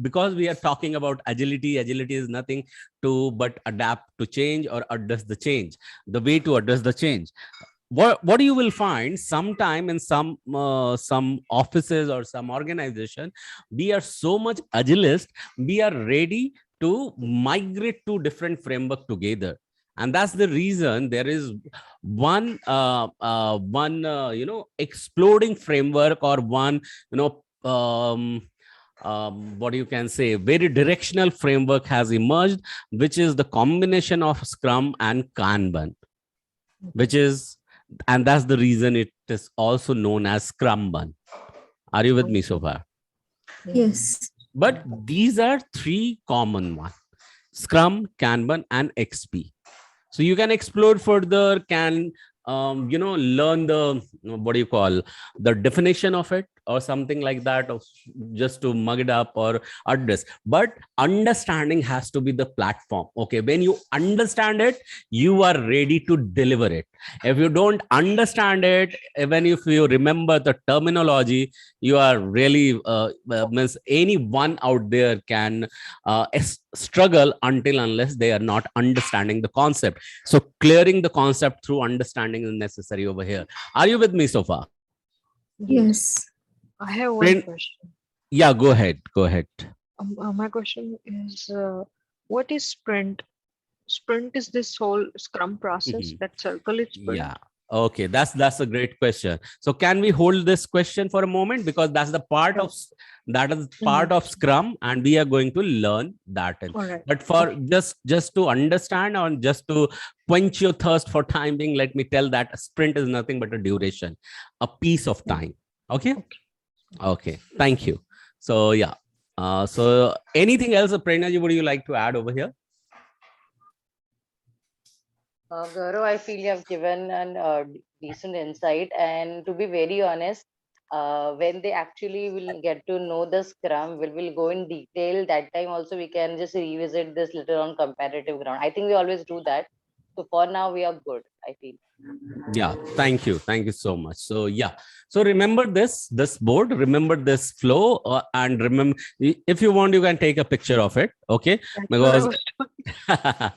because we are talking about agility is nothing to but adapt to change or address the change, the way to address the change. What you will find sometime in some offices or some organization, we are so much agilist, we are ready to migrate to different framework together. And that's the reason there is one exploding framework, or one, you know, what you can say, very directional framework has emerged, which is the combination of Scrum and Kanban, which is, and that's the reason it is also known as Scrumban. Are you with me so far? Yes. But these are three common ones: Scrum, Kanban, and XP. So you can explore further, can learn the, what do you call, the definition of it or something like that, or just to mug it up or address. But understanding has to be the platform. Okay, when you understand it, you are ready to deliver it. If you don't understand it, even if you remember the terminology, you are really means anyone out there can struggle until unless they are not understanding the concept. So clearing the concept through understanding is necessary over here. Are you with me so far? Yes. I have one Print, question. yeah, go ahead. Go ahead. My question is, what is sprint? Sprint is this whole Scrum process. Mhm. That circle is sprint. Yeah. Okay, that's a great question. So can we hold this question for a moment, because that's the part Sure. of that is part of Scrum, and we are going to learn that. All right. But for Okay. just to understand, or just to quench your thirst for time being, let me tell that a sprint is nothing but a duration, a piece of time. Okay. Okay. Okay. Thank you. So yeah. So anything else, Prerna, would you like to add over here? Gaurav, I feel you have given an decent insight. And to be very honest, when they actually will get to know the Scrum, will go in detail. That time also we can just revisit this little on comparative ground. I think we always do that. So for now we are good, I feel. Yeah, thank you so much. So yeah, so remember this board, remember this flow, and remember, if you want, you can take a picture of it. Okay, That's what I because was doing.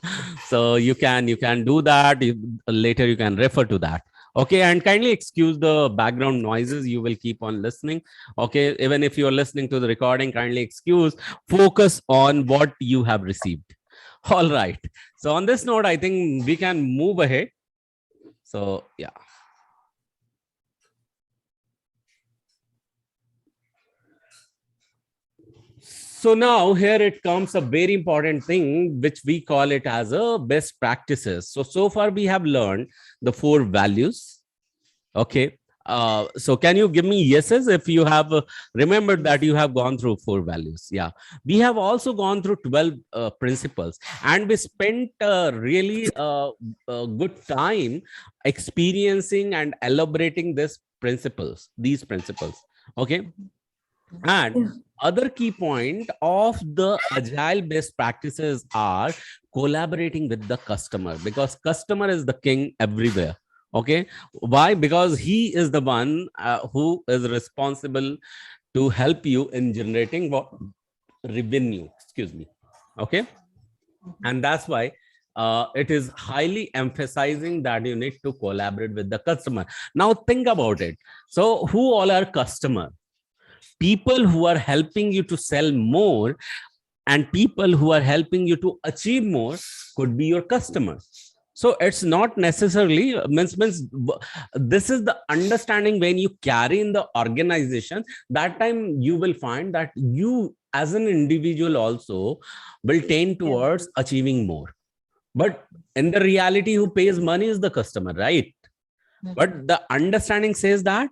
so you can do that. Later you can refer to that. Okay, and kindly excuse the background noises. You will keep on listening. Okay, even if you are listening to the recording, kindly excuse. Focus on what you have received. All right. So on this note, I think we can move ahead. So yeah. So now here it comes a very important thing, which we call it as a best practices. So far we have learned the 4 values. Okay. So can you give me yeses if you have remembered that you have gone through 4 values? Yeah. We have also gone through 12 principles, and we spent really good time experiencing and elaborating these principles. Okay. And Yeah. other key point of the agile best practices are collaborating with the customer, because customer is the king everywhere. Okay. Why? Because he is the one who is responsible to help you in generating what revenue, excuse me. Okay. And that's why it is highly emphasizing that you need to collaborate with the customer. Now think about it. So who all are customer? People who are helping you to sell more and people who are helping you to achieve more could be your customers. So it's not necessarily means this is the understanding. When you carry in the organization, that time you will find that you as an individual also will tend towards achieving more. But in the reality, who pays money is the customer, right? But the understanding says that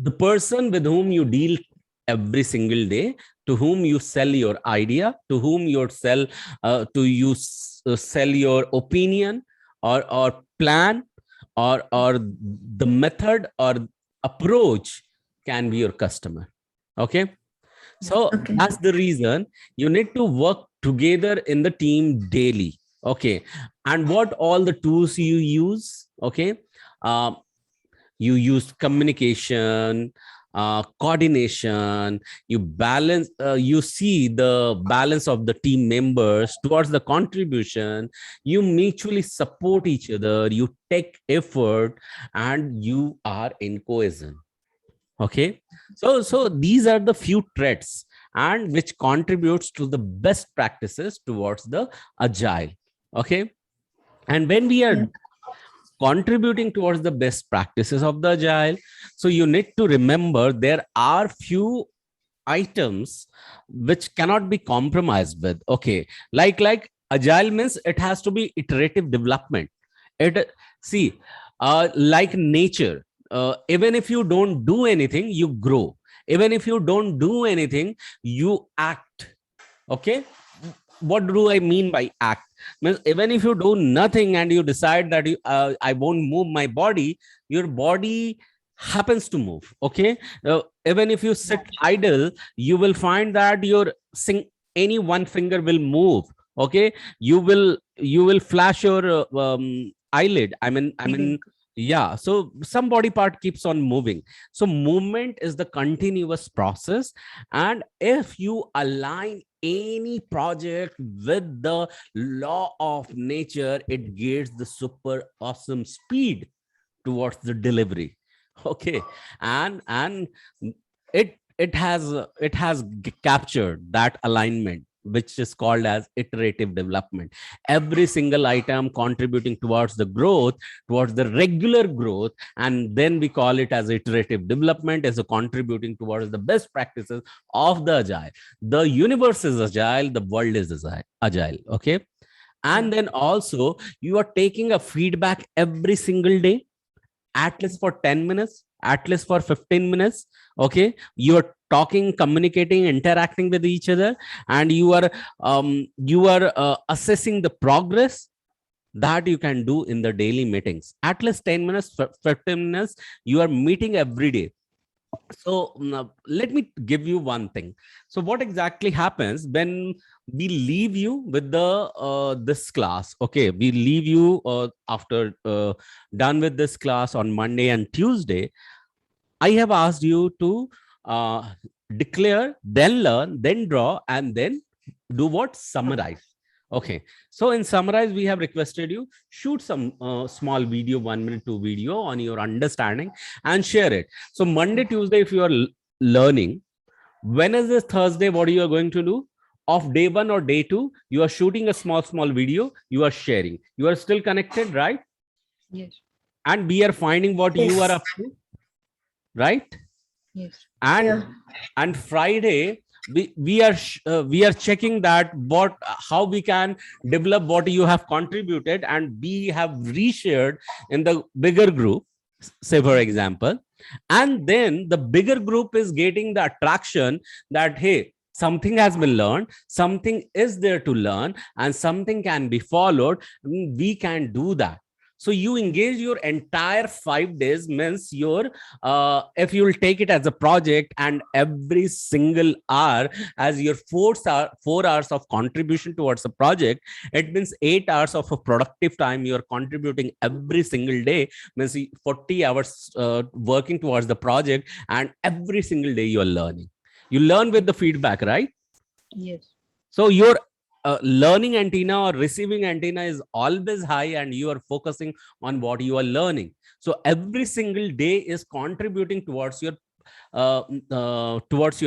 the person with whom you deal every single day, to whom you sell your idea, to whom you sell sell your opinion or plan or the method or approach can be your customer. Okay. So Okay. that's the reason you need to work together in the team daily. Okay. And what all the tools you use? Okay. Um, you use communication, coordination, you balance, you see the balance of the team members towards the contribution, you mutually support each other, you take effort, and you are in cohesion. Okay. So these are the few traits and which contributes to the best practices towards the agile. Okay. And when we are Yeah. contributing towards the best practices of the agile, so you need to remember there are few items which cannot be compromised with. Okay. Like agile means it has to be iterative development. It see, like nature, even if you don't do anything, you grow. Even if you don't do anything, you act. Okay. What do I mean by act? Means even if you do nothing and you decide that I won't move my body, your body happens to move. Okay. Even if you sit idle, you will find that your any one finger will move. Okay. You will flash your eyelid. I mean yeah, so some body part keeps on moving. So movement is the continuous process, and if you align any project with the law of nature, it gets the super awesome speed towards the delivery. Okay. And it has captured that alignment, which is called as iterative development. Every single item contributing towards the growth, towards the regular growth, and then we call it as iterative development, as a contributing towards the best practices of the agile. The universe is agile, the world is agile. Okay. And then also you are taking a feedback every single day, at least for 10 minutes, at least for 15 minutes. Okay. You are talking, communicating, interacting with each other, and you are assessing the progress that you can do in the daily meetings. At least 10 minutes, 15 minutes, you are meeting every day. So now let me give you one thing. So what exactly happens when we leave you with the this class? Okay, we leave you after done with this class on Monday and Tuesday. I have asked you to declare, then learn, then draw, and then do what? Summarize. Okay. So in summarize, we have requested you shoot some small video, 1 minute, 2 video on your understanding and share it. So Monday, Tuesday, if you are learning, Wednesday, Thursday, what you are going to do? Of day 1 or day 2, you are shooting a small video, you are sharing. You are still connected, right? Yes. And we are finding what you are Yes. up to, right? Yes. And Yeah. and Friday we are checking that what how we can develop what you have contributed and we have reshared in the bigger group, say for example, and then the bigger group is getting the attraction that hey, something has been learned, something is there to learn, and something can be followed. We can do that. So you engage your entire 5 days, means your if you will take it as a project, and every single hour as your 4 hours of contribution towards a project, it means 8 hours of a productive time you are contributing every single day, means 40 hours working towards the project, and every single day you are learning. You learn with the feedback, right? Yes. So your learning antenna or receiving antenna is always high, and you are focusing on what you are learning. So every single day is contributing towards your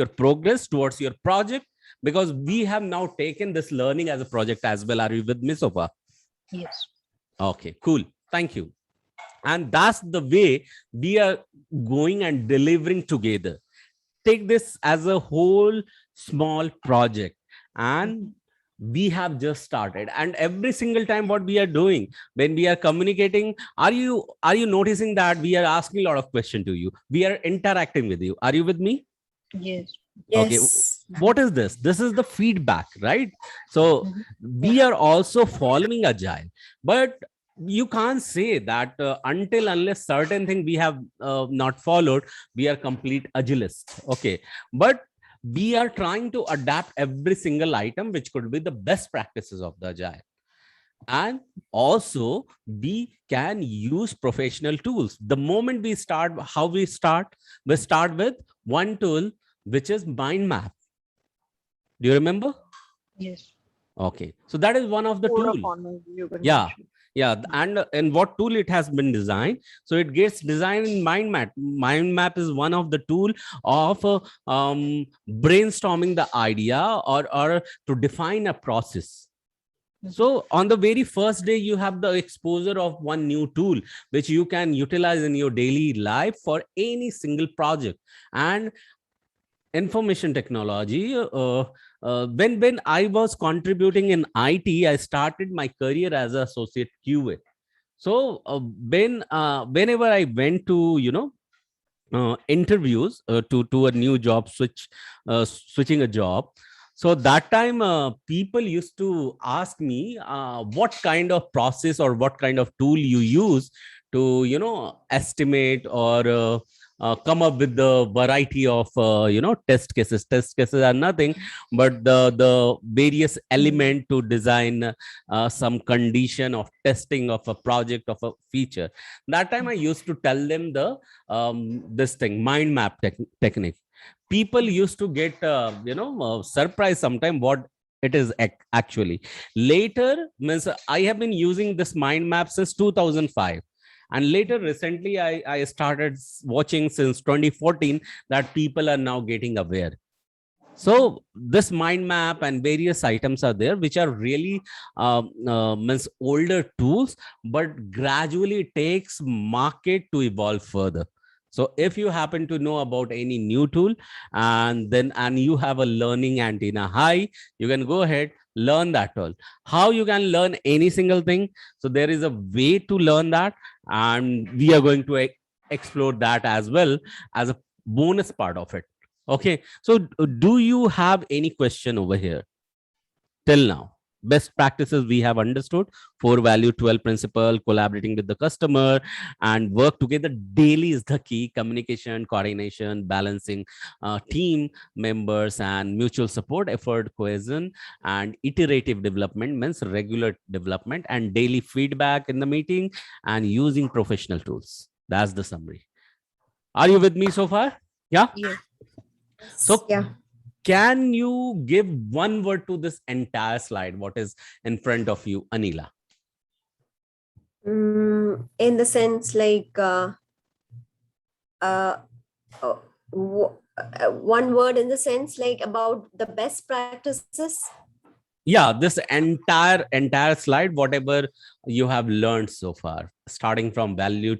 progress, towards your project, because we have now taken this learning as a project as well. Are you with me so far? Yes. Okay, cool. Thank you. And that's the way we are going and delivering together. Take this as a whole small project, and we have just started. And every single time what we are doing when we are communicating, are you noticing that we are asking a lot of questions to you, we are interacting with you? Are you with me? Yes. Okay, Yes. what is this? This is the feedback, right? So Mhm. we are also following agile, but you can't say that until unless certain thing we have not followed, we are complete agilist. Okay, but we are trying to adapt every single item which could be the best practices of the agile. And also we can use professional tools. The moment we start, how we start with one tool, which is mind map. Do you remember? Yes. Okay, so that is one of the Code of tool. honor you can Yeah, mention. yeah. And what tool it has been designed, so it gets designed in mind map. Mind map is one of the tool of brainstorming the idea, or to define a process. So on the very first day, you have the exposure of one new tool which you can utilize in your daily life for any single project. And information technology, when I was contributing in IT, I started my career as an associate QA. So whenever I went to interviews, to a new job, switching a job, so that time people used to ask me what kind of process or what kind of tool you use to estimate or come up with the variety of test cases are nothing but the various element to design some condition of testing of a project of a feature. That time I used to tell them the this thing, mind map technique. People used to get surprised sometime what it is actually. Later, means I have been using this mind map since 2005, and later recently I started watching since 2014 that people are now getting aware. So this mind map and various items are there which are really means older tools, but gradually it takes market to evolve further. So if you happen to know about any new tool, and you have a learning antenna high, you can go ahead, learn that tool. How you can learn any single thing? So there is a way to learn that, and we are going to explore that as well as a bonus part of it. Okay, so do you have any question over here till now? Best practices we have understood: 4 value, 12 principle, collaborating with the customer, and work together daily is the key. Communication, coordination, balancing team members, and mutual support, effort, cohesion, and iterative development means regular development and daily feedback in the meeting, and using professional tools. That's the summary. Are you with me so far? Yeah. Yes. So Yeah. can you give one word to this entire slide? What is in front of you, Anila? In the sense like uh, one word in the sense like about the best practices. Yeah, this entire slide, whatever you have learned so far, starting from value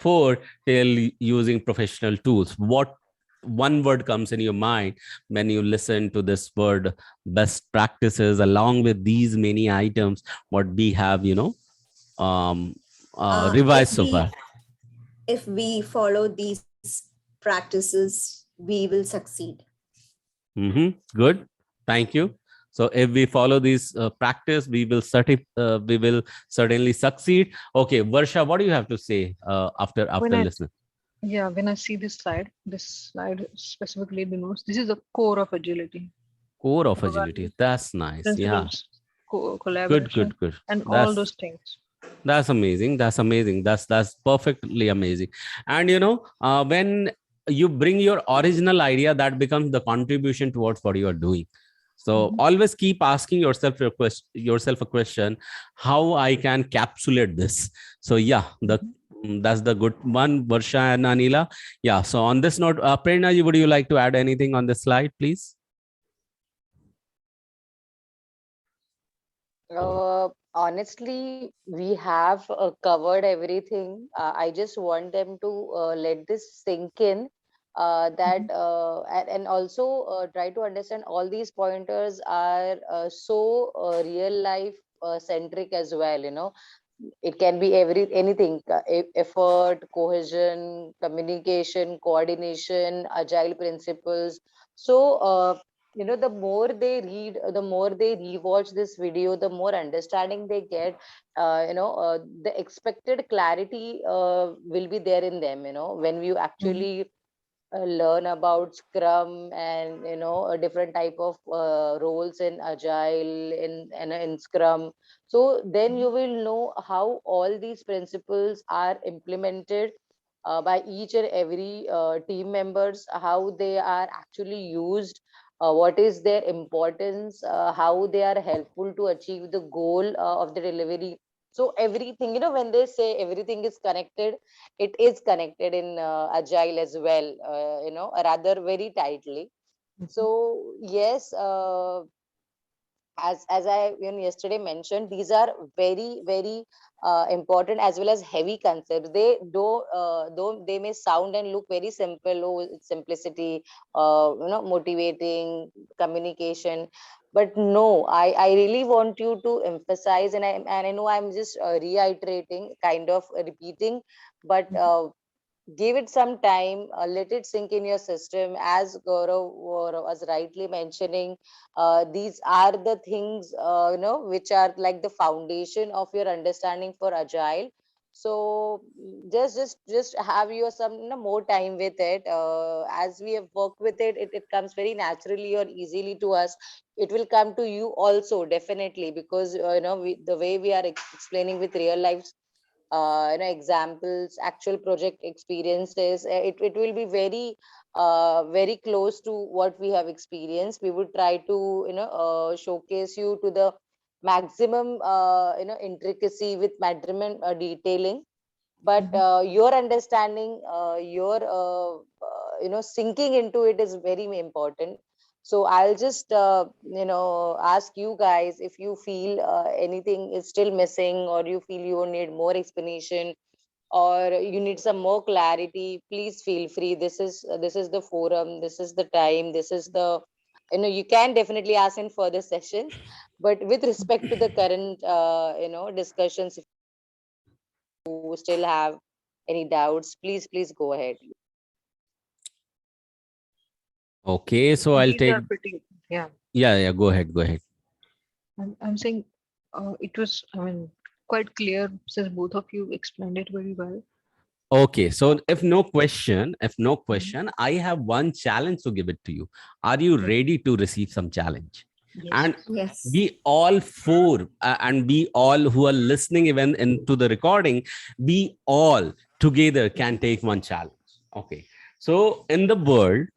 4 till using professional tools, what one word comes in your mind when you listen to this word best practices along with these many items what we have um revised so far? If we follow these practices, we will succeed. Good, thank you. So if we follow this practice, we will certainly succeed. Okay, Varsha, what do you have to say after listening? Yeah, when I see this slide specifically denotes this is the core of agility. Core of agility. That's nice. Yeah. Principles, collaboration, Good. and all those things. That's amazing. That's perfectly amazing. And when you bring your original idea, that becomes the contribution towards what you are doing. So always keep asking yourself a question, how I can capsulate this. So yeah, that's the good one, Varsha and Anila. Yeah. So on this note, Prerna, would you like to add anything on this slide, please? Honestly, we have covered everything. I just want them to let this sink in. And also try to understand all these pointers are so real life centric as well. It can be anything: effort, cohesion, communication, coordination, agile principles. So the more they read, the more they rewatch this video, the more understanding they get. The expected clarity will be there in them, when you actually learn about Scrum and a different type of roles in Agile, in Scrum. So then you will know how all these principles are implemented by each and every team members, how they are actually used, what is their importance, how they are helpful to achieve the goal of the delivery. So everything, when they say everything is connected, it is connected in Agile as well, rather very tightly. So yes, as I yesterday mentioned, these are very very important as well as heavy concepts. They though they may sound and look very simple, oh, it's simplicity, motivating communication, but no, I really want you to emphasize, and I know I'm just reiterating, kind of repeating, but give it some time, let it sink in your system. As Gaurav was rightly mentioning, these are the things which are like the foundation of your understanding for Agile. So just have your some more time with it. As we have worked with it, it comes very naturally or easily to us. It will come to you also, definitely, because the way we are explaining with real life examples, actual project experiences, it will be very very close to what we have experienced. We would try to showcase you to the maximum intricacy with measurement detailing, but your understanding, your sinking into it is very important. So I'll just ask you guys, if you feel anything is still missing, or you feel you need more explanation, or you need some more clarity, please feel free. This is the forum, this is the time, this is the you can definitely ask in further sessions, but with respect to the current discussions, if you still have any doubts, please go ahead. Okay, so I'll These take. are pretty, yeah. Yeah. Go ahead. I'm saying it was, quite clear since both of you explained it very well. Okay, so if no question, I have one challenge to give it to you. Are you ready to receive some challenge? Yes. And Yes. we all four, and we all who are listening even into the recording, we all together can take one challenge. Okay, so in the world,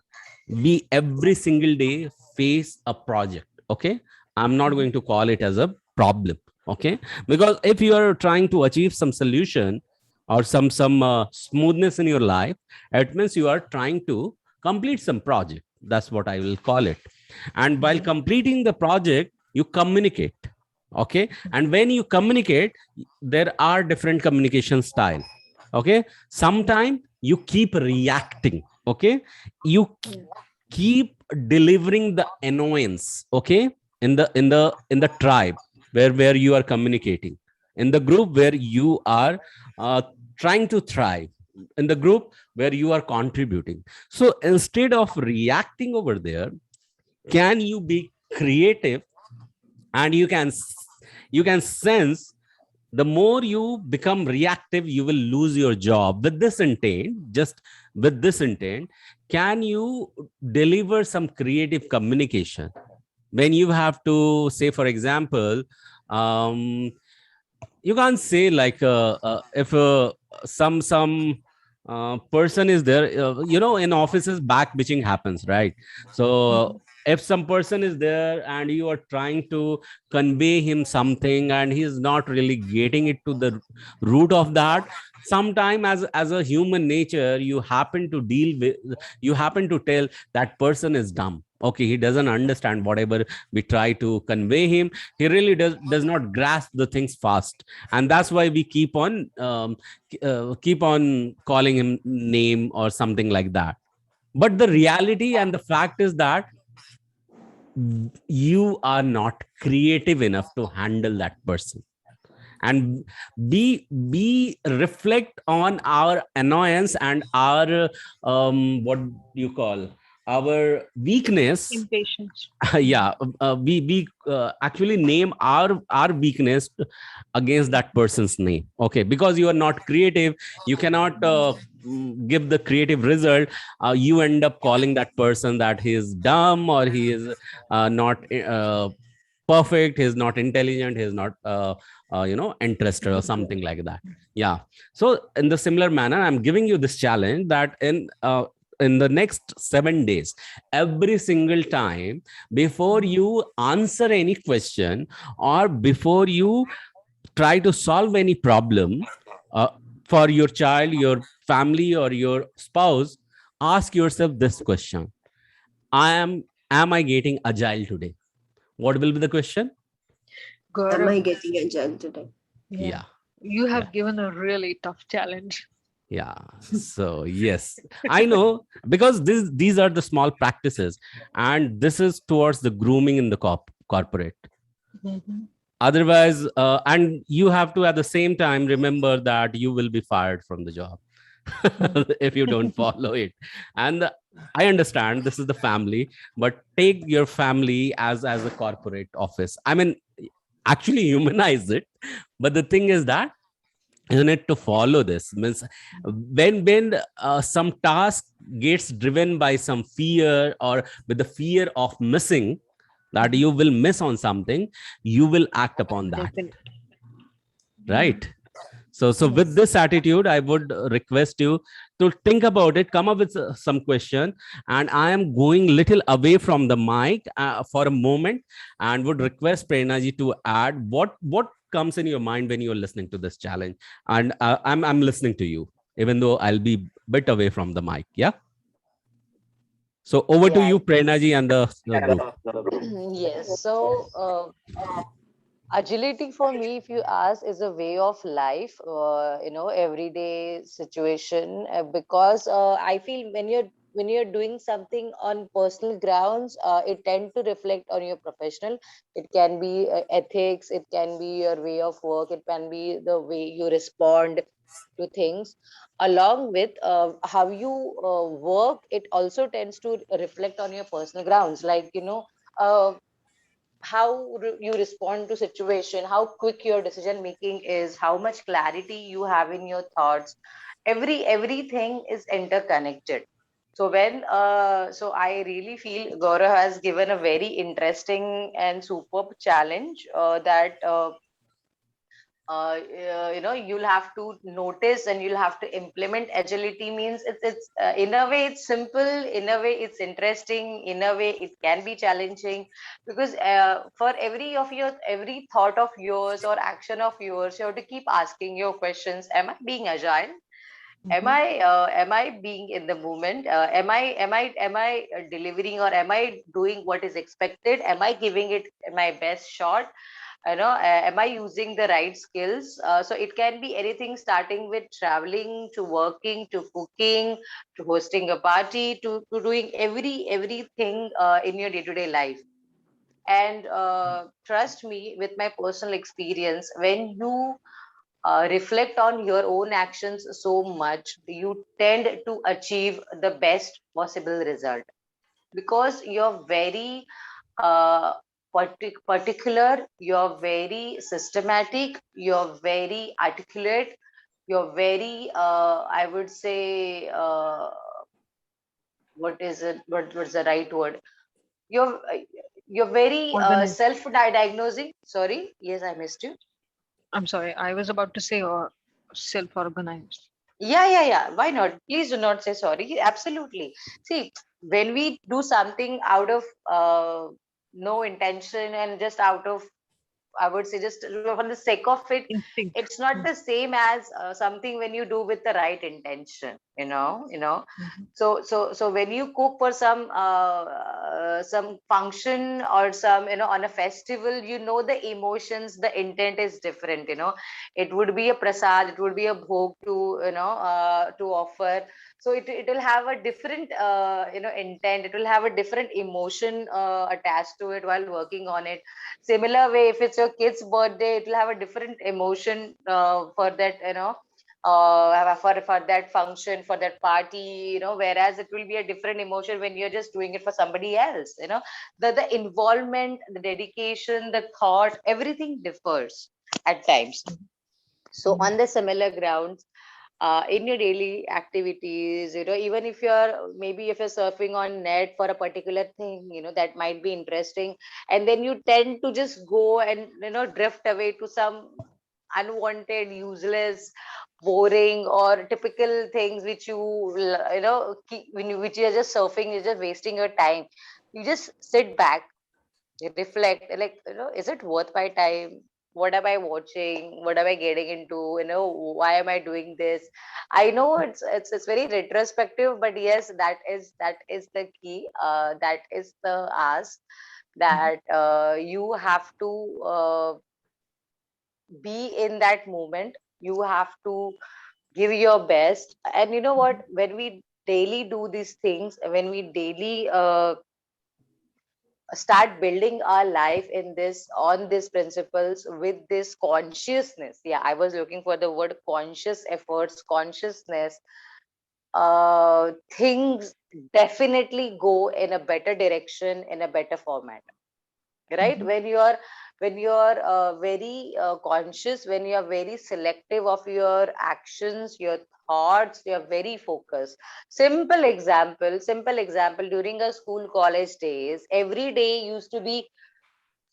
we every single day face a project. Okay, I'm not going to call it as a problem. Okay, because if you are trying to achieve some solution or some smoothness in your life, it means you are trying to complete some project. That's what I will call it. And while completing the project, you communicate. Okay, and when you communicate, there are different communication style. Okay, sometimes you keep reacting. Okay, you keep delivering the annoyance. Okay, in the tribe where you are communicating, in the group where you are uh, trying to thrive, in the group where you are contributing. So instead of reacting over there, can you be creative? And you can sense, the more you become reactive, you will lose your job. With this intent, just with this intent, can you deliver some creative communication when you have to say, for example, um, you can't say like if some person is there, in offices back bitching happens, right? So if some person is there and you are trying to convey him something and he is not really getting it to the root of that, sometime as a human nature, you happen to tell that person is dumb. Okay, he doesn't understand whatever we try to convey him. He really does not grasp the things fast, and that's why we keep on calling him name or something like that. But the reality and the fact is that you are not creative enough to handle that person. And we reflect on our annoyance and our what you call, our weakness. Impatience. Yeah, we actually name our weakness against that person's name. Okay, because you are not creative, you cannot give the creative result. You end up calling that person that he is dumb, or he is not perfect, he's not intelligent, he's not interested or something like that. Yeah. So in the similar manner, I'm giving you this challenge that in the next 7 days, every single time, before you answer any question or before you try to solve any problem uh, for your child, your family, or your spouse, ask yourself this question: am I getting agile today? What will be the question? Am I Gaurav, getting agile today? yeah, Yeah. you Yeah. have given a really tough challenge. Yeah. So yes, I know, because these are the small practices, and this is towards the grooming in the corporate. Mhm. Otherwise, and you have to at the same time remember that you will be fired from the job if you don't follow it. And I understand this is the family, but take your family as a corporate office. I mean, actually humanize it. But the thing is that you need to follow this. Means when some task gets driven by some fear, or with the fear of missing, that you will miss on something, you will act upon that, Definitely. right? So with Yes. this attitude, I would request you to think about it, come up with some question. And I am going little away from the mic for a moment, and would request Prerna ji to add what comes in your mind when you're listening to this challenge. And I'm listening to you, even though I'll be bit away from the mic. Yeah. So over to Yeah. you, Prerna ji, and the group. Yes. So, agility for me, if you ask, is a way of life, everyday situation, because I feel when you're doing something on personal grounds, it tend to reflect on your professional. It can be ethics, it can be your way of work, it can be the way you respond to things. Along with how you work, it also tends to reflect on your personal grounds, like uh, how you respond to situation, how quick your decision making is, how much clarity you have in your thoughts. Everything is interconnected. So I really feel Gaurav has given a very interesting and superb challenge, that you'll have to notice and you'll have to implement. Agility means it's in a way it's simple, in a way it's interesting, in a way it can be challenging, because for every thought of yours or action of yours, you have to keep asking your questions. Am I being agile? Am I being in the moment? Am I delivering, or am I doing what is expected? Am I giving it my best shot? Am I using the right skills? So it can be anything, starting with traveling to working to cooking to hosting a party to doing everything in your day-to-day life. And trust me, with my personal experience, when you reflect on your own actions so much, you tend to achieve the best possible result, because you're very uh, particular, you're very systematic, you're very articulate, you're very, I would say, what is it? What's the right word? You're you're very Organized. self-diagnosing. Sorry, yes, I missed you. I'm sorry. I was about to say self-organized. Yeah. Why not? Please do not say sorry. Absolutely. See, when we do something out of no intention and just out of, I would say, just for the sake of it, Instinct. it's not the same as something when you do with the right intention. Mhm. So when you cook for some function or some, on a festival, the emotions, the intent is different. It would be a prasad, it would be a bhog to offer. So it will have a different intent, it will have a different emotion attached to it while working on it. Similar way, if it's your kid's birthday, it will have a different emotion for that, for that function, for that party, whereas it will be a different emotion when you're just doing it for somebody else. The involvement, the dedication, the thought, everything differs at times. So Mhm. on the similar grounds, in your daily activities, even if you're, maybe if you're surfing on net for a particular thing, that might be interesting, and then you tend to just go and drift away to some unwanted, useless, boring, or typical things which which you're just surfing, you're just wasting your time. You just sit back, reflect, like, is it worth my time? What am I watching? What am I getting into? Why am I doing this? I know it's very retrospective, but yes, that is the key. That is the ask, Mhm. that you have to be in that moment. You have to give your best. And you know what? Mhm. When we daily do these things, when we daily start building our life in this, on these principles, with this consciousness, yeah, I was looking for the word, conscious efforts, consciousness, things definitely go in a better direction, in a better format, right? Mhm. When you're very conscious, when you're very selective of your actions, your thoughts, you're very focused. Simple example, during our school college days, every day used to be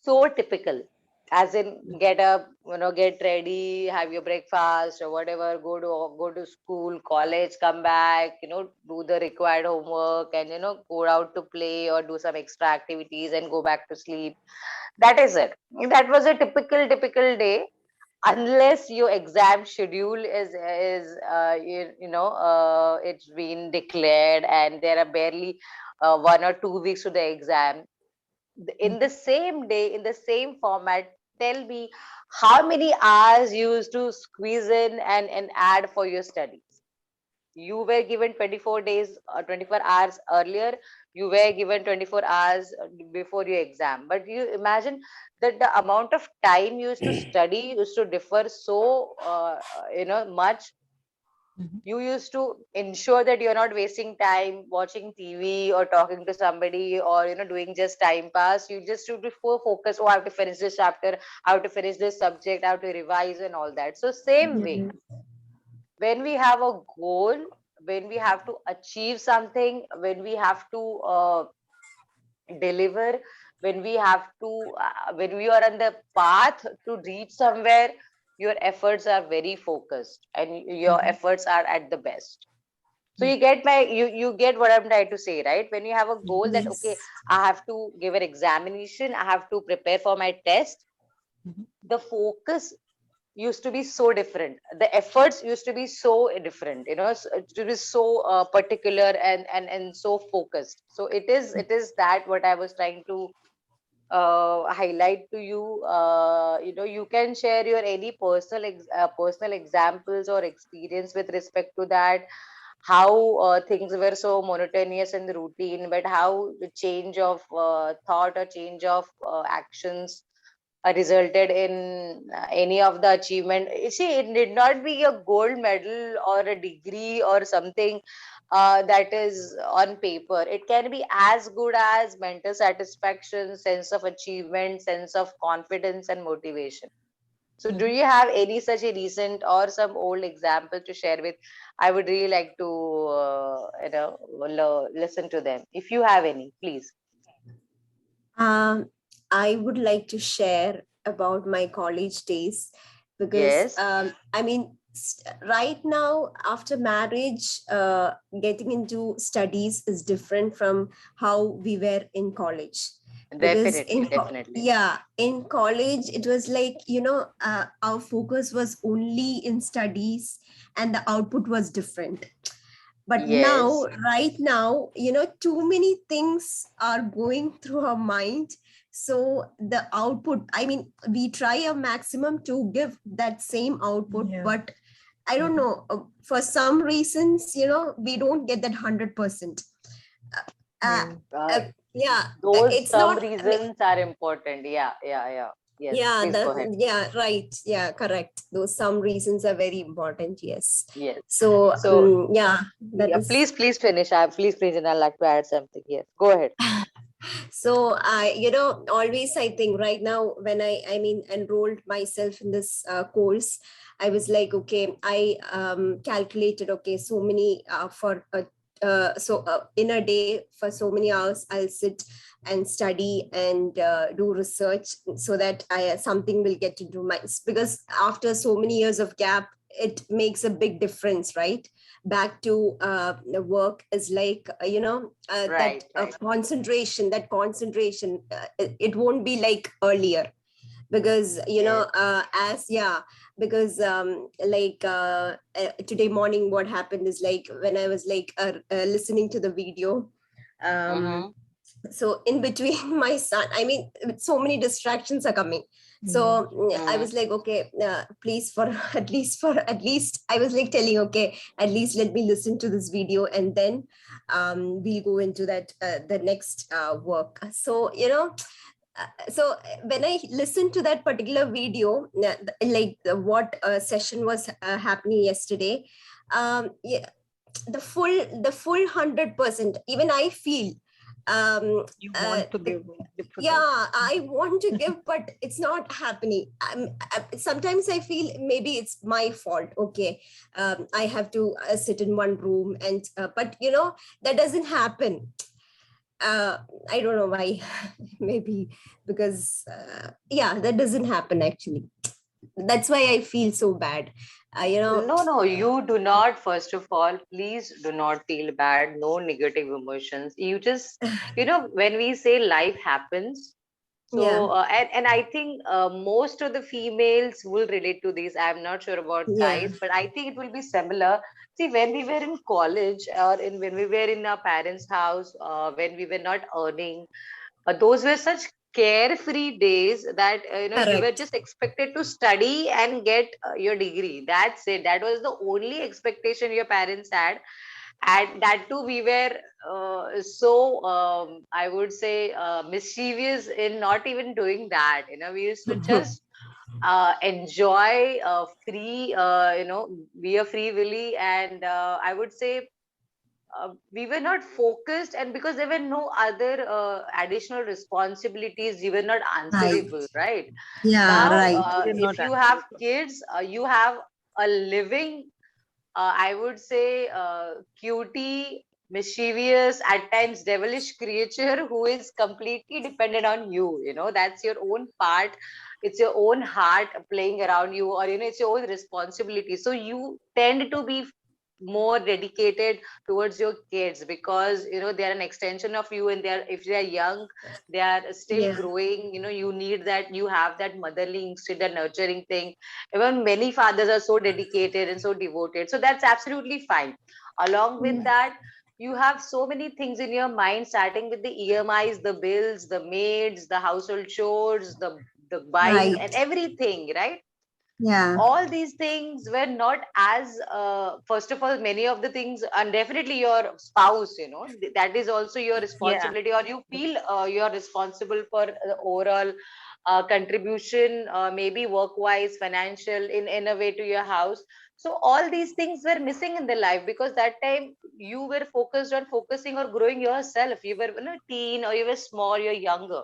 so typical, as in, get up, get ready, have your breakfast or whatever, go to school, college, come back, do the required homework, and go out to play or do some extra activities and go back to sleep. That is it. That was a typical day, unless your exam schedule is it's been declared and there are barely 1 or 2 weeks to the exam. In the Mhm. same day, in the same format, tell me how many hours you used to squeeze in and add for your studies. You were given 24 days or 24 hours earlier, you were given 24 hours before your exam, but you imagine that the amount of time you used to study used to differ so much. Mhm. You used to ensure that you're not wasting time watching TV or talking to somebody, or doing just time pass. You just should be focused. Oh, I have to finish this chapter, I have to finish this subject, I have to revise and all that. So same way, Mhm. when we have a goal, when we have to achieve something, when we have to deliver, when we are on the path to reach somewhere, your efforts are very focused and your efforts are at the best. So you get you get what I'm trying to say, right? When you have a goal that, okay, Yes. I have to give an examination, I have to prepare for my test, the focus used to be so different, the efforts used to be so different, it was so particular and so focused. So it is that what I was trying to highlight to you. You can share your any personal examples or experience with respect to that, how things were so monotonous and routine, but how the change of thought or change of actions resulted in any of the achievement. You see, it did not be a gold medal or a degree or something that is on paper. It can be as good as mental satisfaction, sense of achievement, sense of confidence and motivation. So do you have any such a recent or some old example to share with? I would really like to listen to them. If you have any, please. Um, I would like to share about my college days because Yes, I mean, right now after marriage, getting into studies is different from how we were in college. Because definitely, definitely. yeah, in college it was like, our focus was only in studies and the output was different. But now, Yes. right now, too many things are going through our mind. So the output, I mean, we try our maximum to give that same output, Yeah. but I don't know, for some reasons, we don't get that 100%. uh, Yeah. uh, yeah, Those it's some not, reasons are important. Yeah, yeah, yeah. Yes, yeah, please go ahead. yeah, right. Yeah, correct. Those some reasons are very important. Yes. Yes. So, So, yeah, that yeah, is. please finish. Please finish, and I'd like to add something. Yes, go ahead. So I, always I think right now when I mean, enrolled myself in this course, I was like, okay, I calculated, okay, so many in a day for so many hours, I'll sit and study and do research so that I something will get into my, because after so many years of gap, it makes a big difference, right? Back to the work is like, that Right, right. concentration, it won't be like earlier. Because Yes. as yeah, because like today morning what happened is like when I was like listening to the video, um Mm-hmm. so in between my son, I mean, so many distractions are coming. Yeah. So I Mm-hmm. was like, okay, please, for at least I was like telling, okay, at least let me listen to this video, and then we'll go into that the next work. So when I listened to that particular video, like what session was happening yesterday, yeah, the full 100%, even I feel, You want to give difficult. yeah, I want to give, but it's not happening. Sometimes I feel maybe it's my fault. Okay, I have to sit in one room, and but that doesn't happen. uh I don't know why. Maybe because yeah, that doesn't happen actually. That's why I feel so bad. No, no, you do not. First of all, please do not feel bad. No negative emotions. You just, when we say life happens, Yeah, so, and I think most of the females will relate to this. I'm not sure about yeah, guys, but I think it will be similar. See, when we were in college or when we were in our parents' house, when we were not earning, those were such carefree days that you were correct. just expected to study and get your degree. That's it. That was the only expectation your parents had, and that too we were so I would say mischievous in not even doing that. We used to just enjoy free, be a free willy, and I would say we were not focused, and because there were no other additional responsibilities, we were not Right. answerable, right? Yeah, Now right. We're if not you have answerable. kids, you have a living, I would say, cutie mischievous, at times devilish creature who is completely dependent on you. That's your own part. It's your own heart playing around you, or it's your own responsibility. So you tend to be more dedicated towards your kids, because they're an extension of you, and if they're young, they are still Yeah. growing. You need that, you have that motherly instinct, that nurturing thing. Even many fathers are so dedicated and so devoted, so that's absolutely fine. Along with Mm. that, you have so many things in your mind, starting with the EMIs, the bills, the maids, the household chores, the buying and Right. everything, right? Yeah. All these things were not as first of all, many of the things, and definitely your spouse, that is also your Yeah. responsibility, or you feel you're responsible for the overall contribution, maybe work wise, financial, in a way, to your house. So all these things were missing in the life, because that time you were focused on focusing or growing yourself. You were teen, or you were small, you're younger.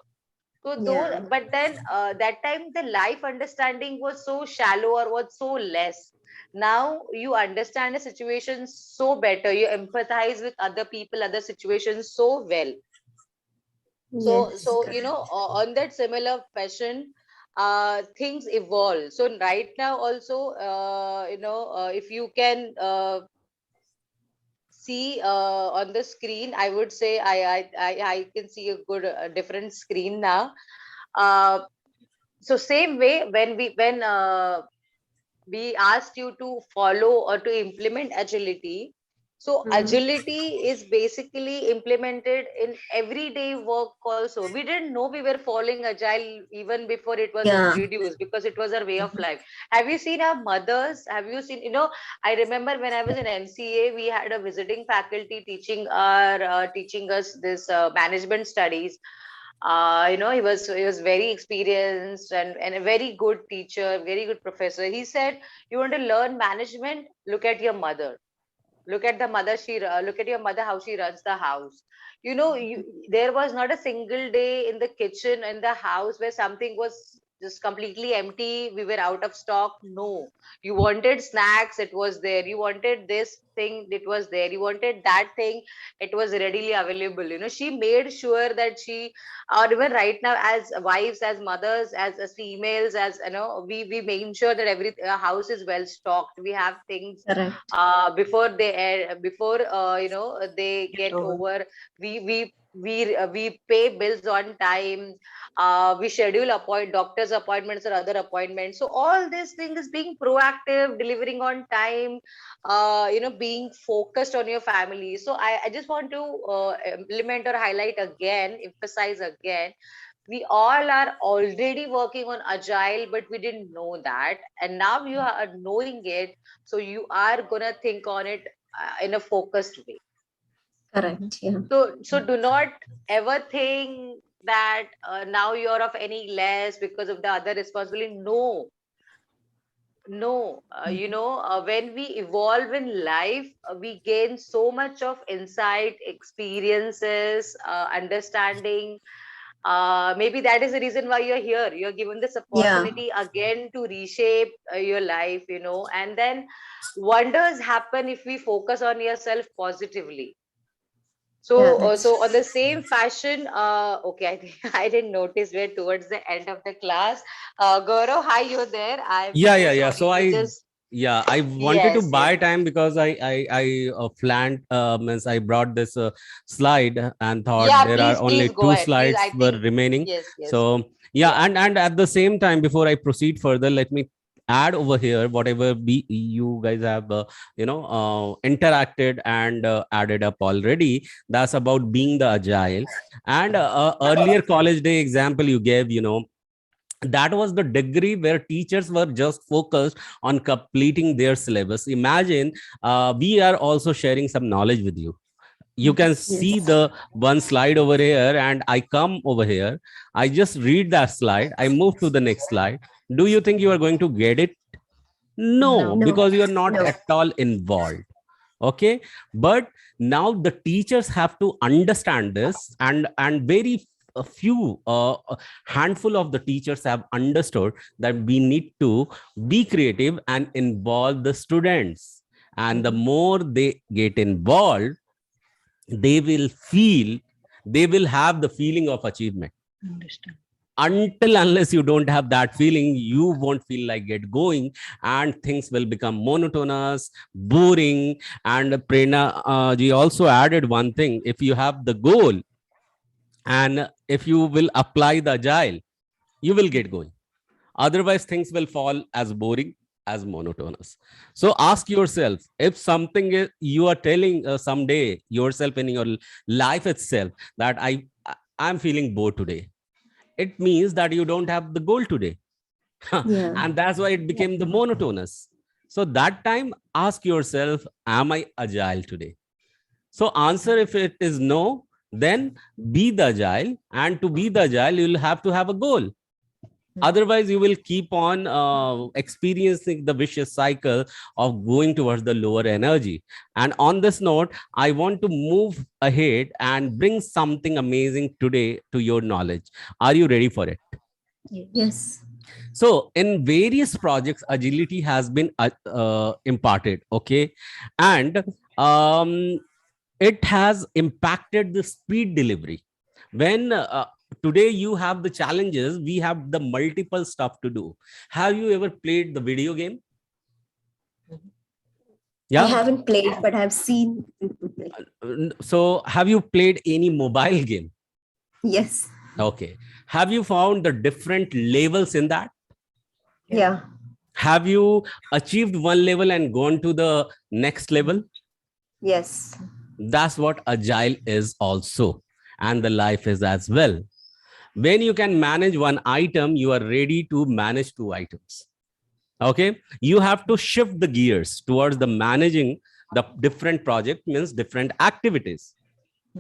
So though, Yeah. but then that time the life understanding was so shallow, or was so less. Now you understand the situation so better. You empathize with other people, other situations so well. So, Yes. so Correct. on that similar fashion, things evolve. So right now also, if you can see on the screen, I would say I can see a good different screen now. Uh, so same way, when we asked you to follow or to implement agility. So Mhm. agility is basically implemented in everyday work also. We didn't know we were following agile even before it was Yeah. introduced, because it was our way of life. Have you seen our mothers? Have you seen, I remember when I was in MCA, we had a visiting faculty teaching us this management studies. He was very experienced, and a very good teacher, very good professor. He said, you want to learn management, look at your mother. Look at the mother, look at your mother, how she runs the house. There was not a single day in the kitchen, in the house, where something was just completely empty, we were out of stock. No, you wanted snacks, it was there. You wanted this thing, it was there. You wanted that thing, it was readily available. She made sure that she, or even right now, as wives, as mothers, as females, as we make sure that every house is well stocked. We have things Correct. before they Get get over. over. We pay bills on time. We schedule doctor's appointments or other appointments. So all this thing is being proactive, delivering on time, being focused on your family. So I just want to implement or highlight again, emphasize again, we all are already working on agile, but we didn't know that, and now you are knowing it. So you are gonna think on it in a focused way. Correct. Yeah. So do not ever think that now you're of any less because of the other responsibility. No, no. When we evolve in life, we gain so much of insight, experiences, understanding. Maybe that is the reason why you're here. You're given this Yeah. opportunity again to reshape your life, and then wonders happen if we focus on yourself positively. Yeah. So on That's the same fashion, okay, I think I didn't notice we're towards the end of the class. Gaurav, hi, you're there. I'm Yeah, so yeah, yeah. So sorry to I, just, yeah, I wanted to yes, yes, buy time because I planned, means I brought this slide and thought yeah. there are Please only go two ahead. Please, slides I were think, remaining. yes, yes, So yeah, yeah. and at the same time, before I proceed further, let me add over here whatever you guys have interacted and added up already. That's about being the agile. And earlier college day example you gave, that was the degree where teachers were just focused on completing their syllabus. Imagine, we are also sharing some knowledge with you. You can see yes. the one slide over here, and I come over here, I just read that slide, I move to the next slide. Do you think you are going to get it? No, No. No. because you are not No. at all involved. Okay, but now the teachers have to understand this, and very a few a handful of the teachers have understood that we need to be creative and involve the students, and the Mhm. more they get involved, they will feel, they will have the feeling of achievement. Understand. Until unless you don't have that feeling, you won't feel like get going, and things will become monotonous, boring. And Prerna ji also added one thing: if you have the goal and if you will apply the agile, you will get going. Otherwise, things will fall as boring, as monotonous. So ask yourself, if something you are telling someday yourself in your life itself that I'm feeling bored today, it means that you don't have the goal today. Yeah. And that's why it became the monotonous. So that time, ask yourself, am I agile today? So answer, if it is no, then be the agile. And to be the agile, you'll have to have a goal. Otherwise, you will keep on experiencing the vicious cycle of going towards the lower energy. And on this note, I want to move ahead and bring something amazing today to your knowledge. Are you ready for it? Yes. So in various projects, agility has been imparted, okay? And it has impacted the speed delivery. When today you have the challenges, we have the multiple stuff to do. Have you ever played the video game? I Yeah. haven't played, but I've seen people play. So have you played any mobile game? Yes. Okay. Have you found the different levels in that? Yeah. Have you achieved one level and gone to the next level? Yes. That's what agile is also, and the life is as well. When you can manage one item, you are ready to manage two items. Okay, you have to shift the gears towards the managing the different project, means different activities.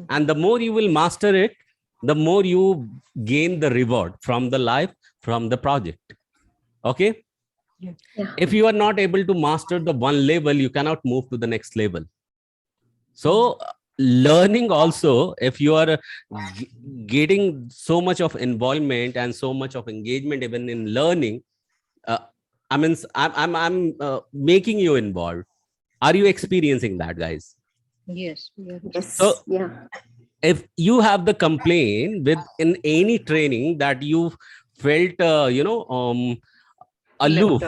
And the more you will master it, the more you gain the reward from the life, from the project. Okay. Yeah. If you are not able to master the one level, you cannot move to the next level. So learning also, if you are getting so much of involvement and so much of engagement even in learning, I mean, I'm making you involved. Are you experiencing that, guys? Yes. Yeah. Yes. So Yeah. if you have the complaint with in any training that you felt aloof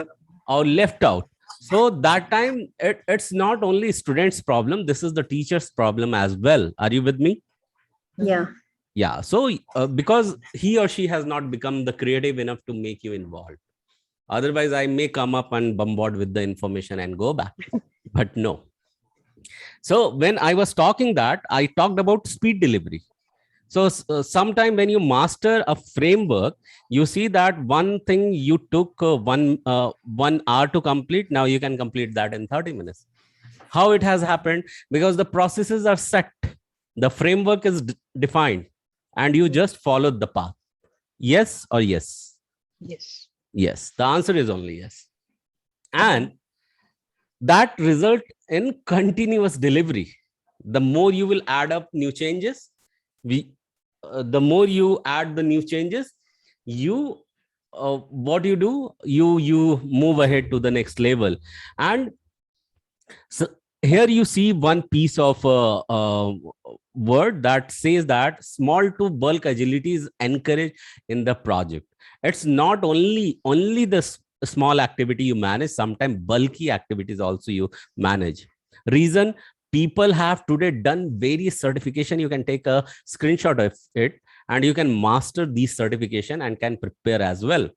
or left out, so that time it's not only students problem, this is the teacher's problem as well. Are you with me? Yeah. Yeah. So because he or she has not become the creative enough to make you involved. Otherwise, I may come up and bombard with the information and go back. But no. So when I was talking that, I talked about speed delivery. So sometime when you master a framework, you see that one thing you took 1 hour to complete, now you can complete that in 30 minutes. How it has happened? Because the processes are set, the framework is defined, and you just followed the path. Yes or yes? Yes. Yes. The answer is only yes. And that result in continuous delivery. The more you will add up new changes, the more you add the new changes, you what you do, you move ahead to the next level. And so here you see one piece of word that says that small to bulk agility is encouraged in the project. It's not only the small activity you manage, sometimes bulky activities also you manage. Reason, people have today done various certification. You can take a screenshot of it and you can master these certification and can prepare as well.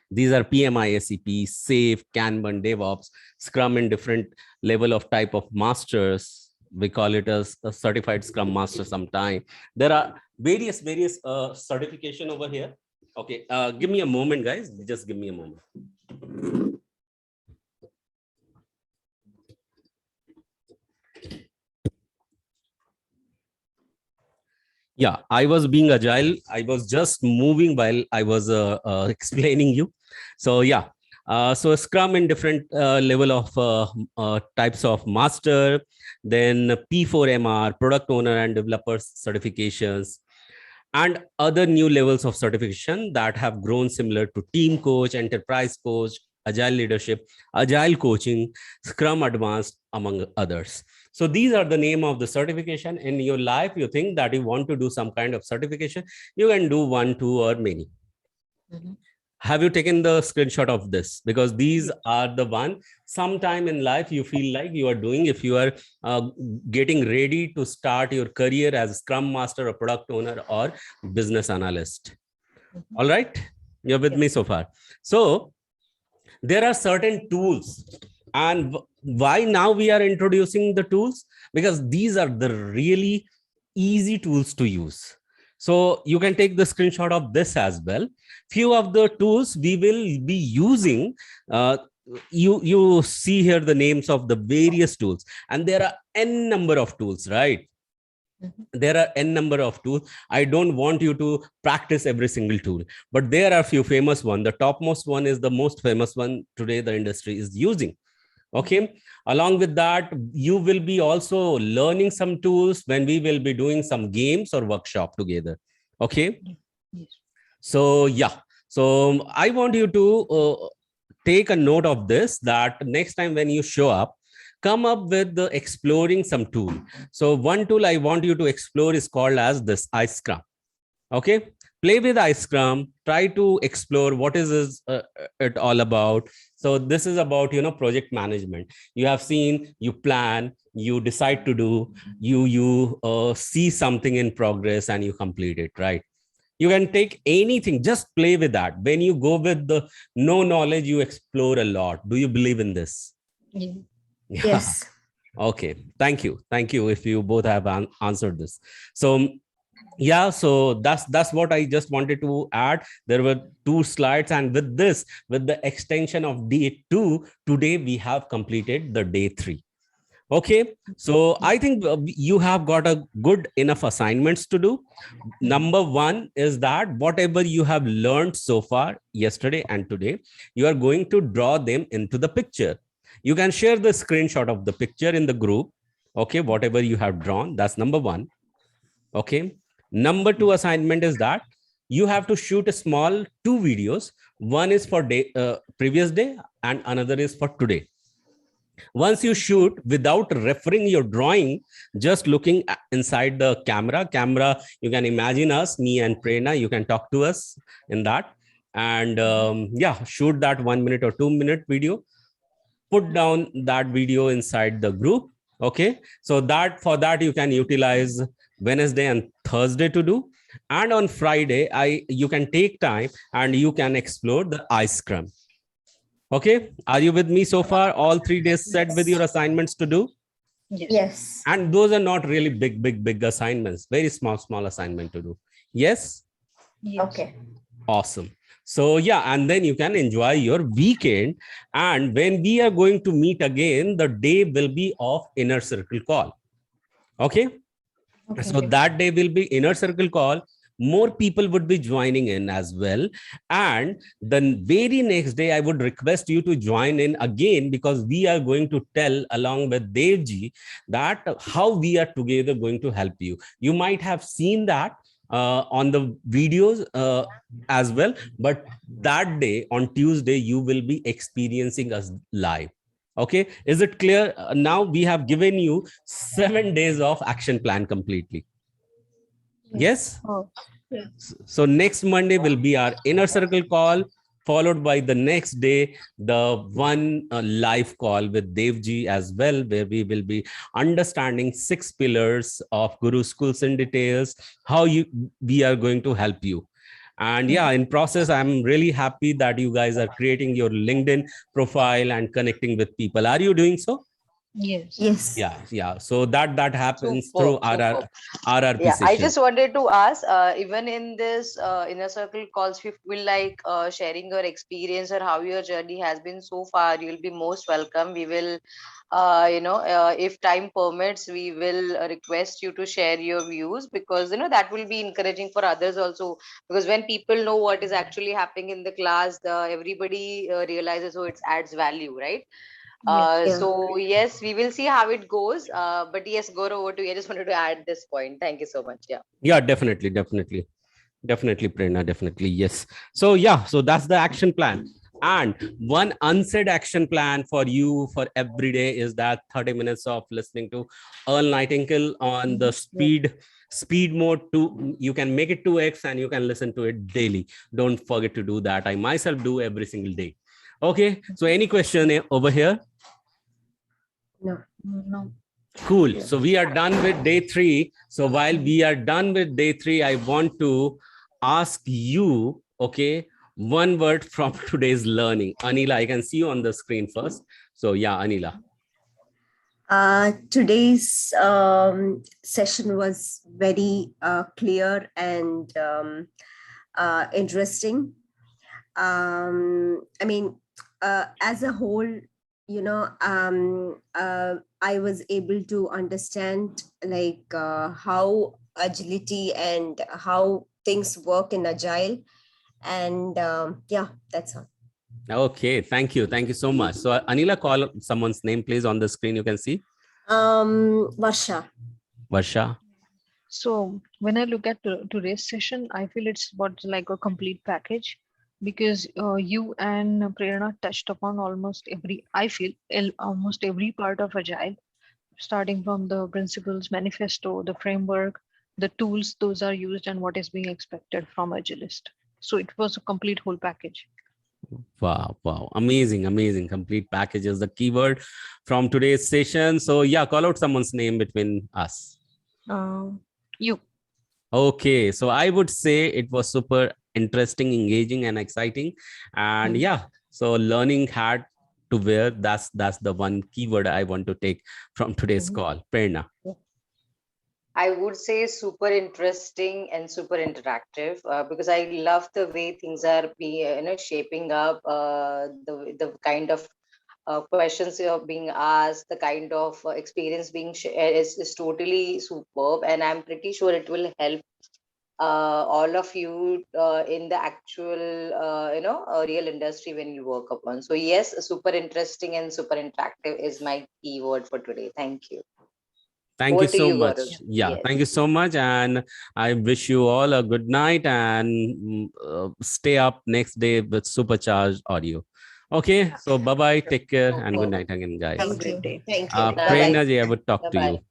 These are PMI, SCP, SAFe, Kanban, DevOps, Scrum in different level of type of masters. We call it as a certified Scrum Master sometime. There are various certification over here. Okay, give me a moment, guys. Just give me a moment. Yeah, I was being agile. I was just moving while I was explaining you. So yeah, so Scrum in different level of types of master, then P4MR, product owner and developer certifications, and other new levels of certification that have grown, similar to team coach, enterprise coach, Agile Leadership, Agile Coaching, Scrum Advanced, among others. So these are the name of the certification. In your life, you think that you want to do some kind of certification, you can do 1, 2, or many. Have you taken the screenshot of this? Because these are the one sometime in life you feel like you are doing if you are getting ready to start your career as Scrum Master or product owner or business analyst. All right, you're with me so far. So there are certain tools, and why now we are introducing the tools? Because these are the really easy tools to use. So you can take the screenshot of this as well. Few of the tools we will be using, you see here the names of the various tools, and there are n number of tools, right? There are n number of tools. I don't want you to practice every single tool, but there are few famous one. The topmost one is the most famous one today the industry is using. Okay, along with that, you will be also learning some tools when we will be doing some games or workshop together. Okay. Yes. So yeah, so I want you to take a note of this, that next time when you show up, come up with the exploring some tool. So one tool I want you to explore is called as this iScrum. Okay, play with iScrum, try to explore what is it all about. So this is about, project management. You have seen, you plan, you decide to do, you see something in progress and you complete it, right? You can take anything, just play with that. When you go with the no knowledge, you explore a lot. Do you believe in this? Yeah. Yes. Okay, thank you if you both have answered this. So yeah, so that's what I just wanted to add. There were 2 slides, and with this, with the extension of day 2, today we have completed the day 3. Okay, so I think you have got a good enough assignments to do. Number 1 is that whatever you have learned so far yesterday and today, you are going to draw them into the picture. You can share the screenshot of the picture in the group. Okay, whatever you have drawn, that's number 1. Okay, number 2 assignment is that you have to shoot a small 2 videos. One is for previous day and another is for today. Once you shoot without referring your drawing, just looking inside the camera, you can imagine us, me and Prerna, you can talk to us in that. And yeah, shoot that 1 minute or 2 minute video, put down that video inside the group. Okay, so that for that you can utilize Wednesday and Thursday to do. And on Friday, you can take time and you can explore the iScrum. Okay, are you with me so far? All 3 days set with your assignments to do? Yes. Yes. And those are not really big assignments, very small assignment to do. Yes? Yes. Okay. Awesome. So yeah, and then you can enjoy your weekend. And when we are going to meet again, the day will be of inner circle call. Okay. So that day will be inner circle call. More people would be joining in as well. And the very next day, I would request you to join in again, because we are going to tell along with Devji that how we are together going to help you. You might have seen that on the videos as well, but that day on Tuesday, you will be experiencing us live. Okay, is it clear? Now we have given you 7 days of action plan completely. Yes. Oh, yeah. So next Monday will be our inner circle call, followed by the next day, the one live call with Devji as well, where we will be understanding 6 pillars of Guru Schools in details, how we are going to help you. And yeah, in process, I'm really happy that you guys are creating your LinkedIn profile and connecting with people. Are you doing so? Yes. Yes. Yeah. So that happens Super, through super. RRP Yeah, I session. just wanted to ask, even in this inner circle calls, if you will like sharing your experience or how your journey has been so far, you'll be most welcome. We will, if time permits, we will request you to share your views, because that will be encouraging for others also. Because when people know what is actually happening in the class, everybody realizes, oh, it adds value, right? Yes. Yeah. So yes, we will see how it goes. But yes, Gaurav, over to you. I just wanted to add this point. Thank you so much. Yeah, definitely, Prerna, definitely, yes. So yeah, so that's the action plan. And one unsaid action plan for you for every day is that 30 minutes of listening to Earl Nightingale on the speed mode. You can make it 2x and you can listen to it daily. Don't forget to do that. I myself do every single day. Okay, so any question over here? No. Cool. So we are done with day 3. So while we are done with day 3, I want to ask you, okay, one word from today's learning. Anila, I can see you on the screen first. So yeah, Anila. Today's session was very clear and interesting. I mean, as a whole, I was able to understand like how agility and how things work in Agile. And yeah, that's all. Okay, thank you. Thank you so much. So Anila, call someone's name, please, on the screen. You can see. Varsha. Varsha. So when I look at today's session, I feel it's about like a complete package, because you and Prerna touched upon almost almost every part of Agile, starting from the principles, manifesto, the framework, the tools those are used, and what is being expected from Agilist. So it was a complete whole package. Wow, wow, amazing, amazing. Complete package is the keyword from today's session. So yeah, call out someone's name between us. You. Okay, so I would say it was super interesting, engaging, and exciting. And yeah, so learning hat to wear, that's the one keyword I want to take from today's call. Prerna. I would say super interesting and super interactive, because I love the way things are being, shaping up, the kind of questions are being asked, the kind of experience being shared is totally superb, and I'm pretty sure it will help all of you in the actual, real industry when you work upon. So yes, super interesting and super interactive is my keyword for today. Thank you. Thank Over you to so you, much. Gaurav. Yeah, Yes. thank you so much. And I wish you all a good night and stay up next day with supercharged audio. Okay, so bye-bye, take care, and good night again, Have a guys. great day. Thank you. Bye-bye. Prerna ji, I would talk to Bye-bye. you.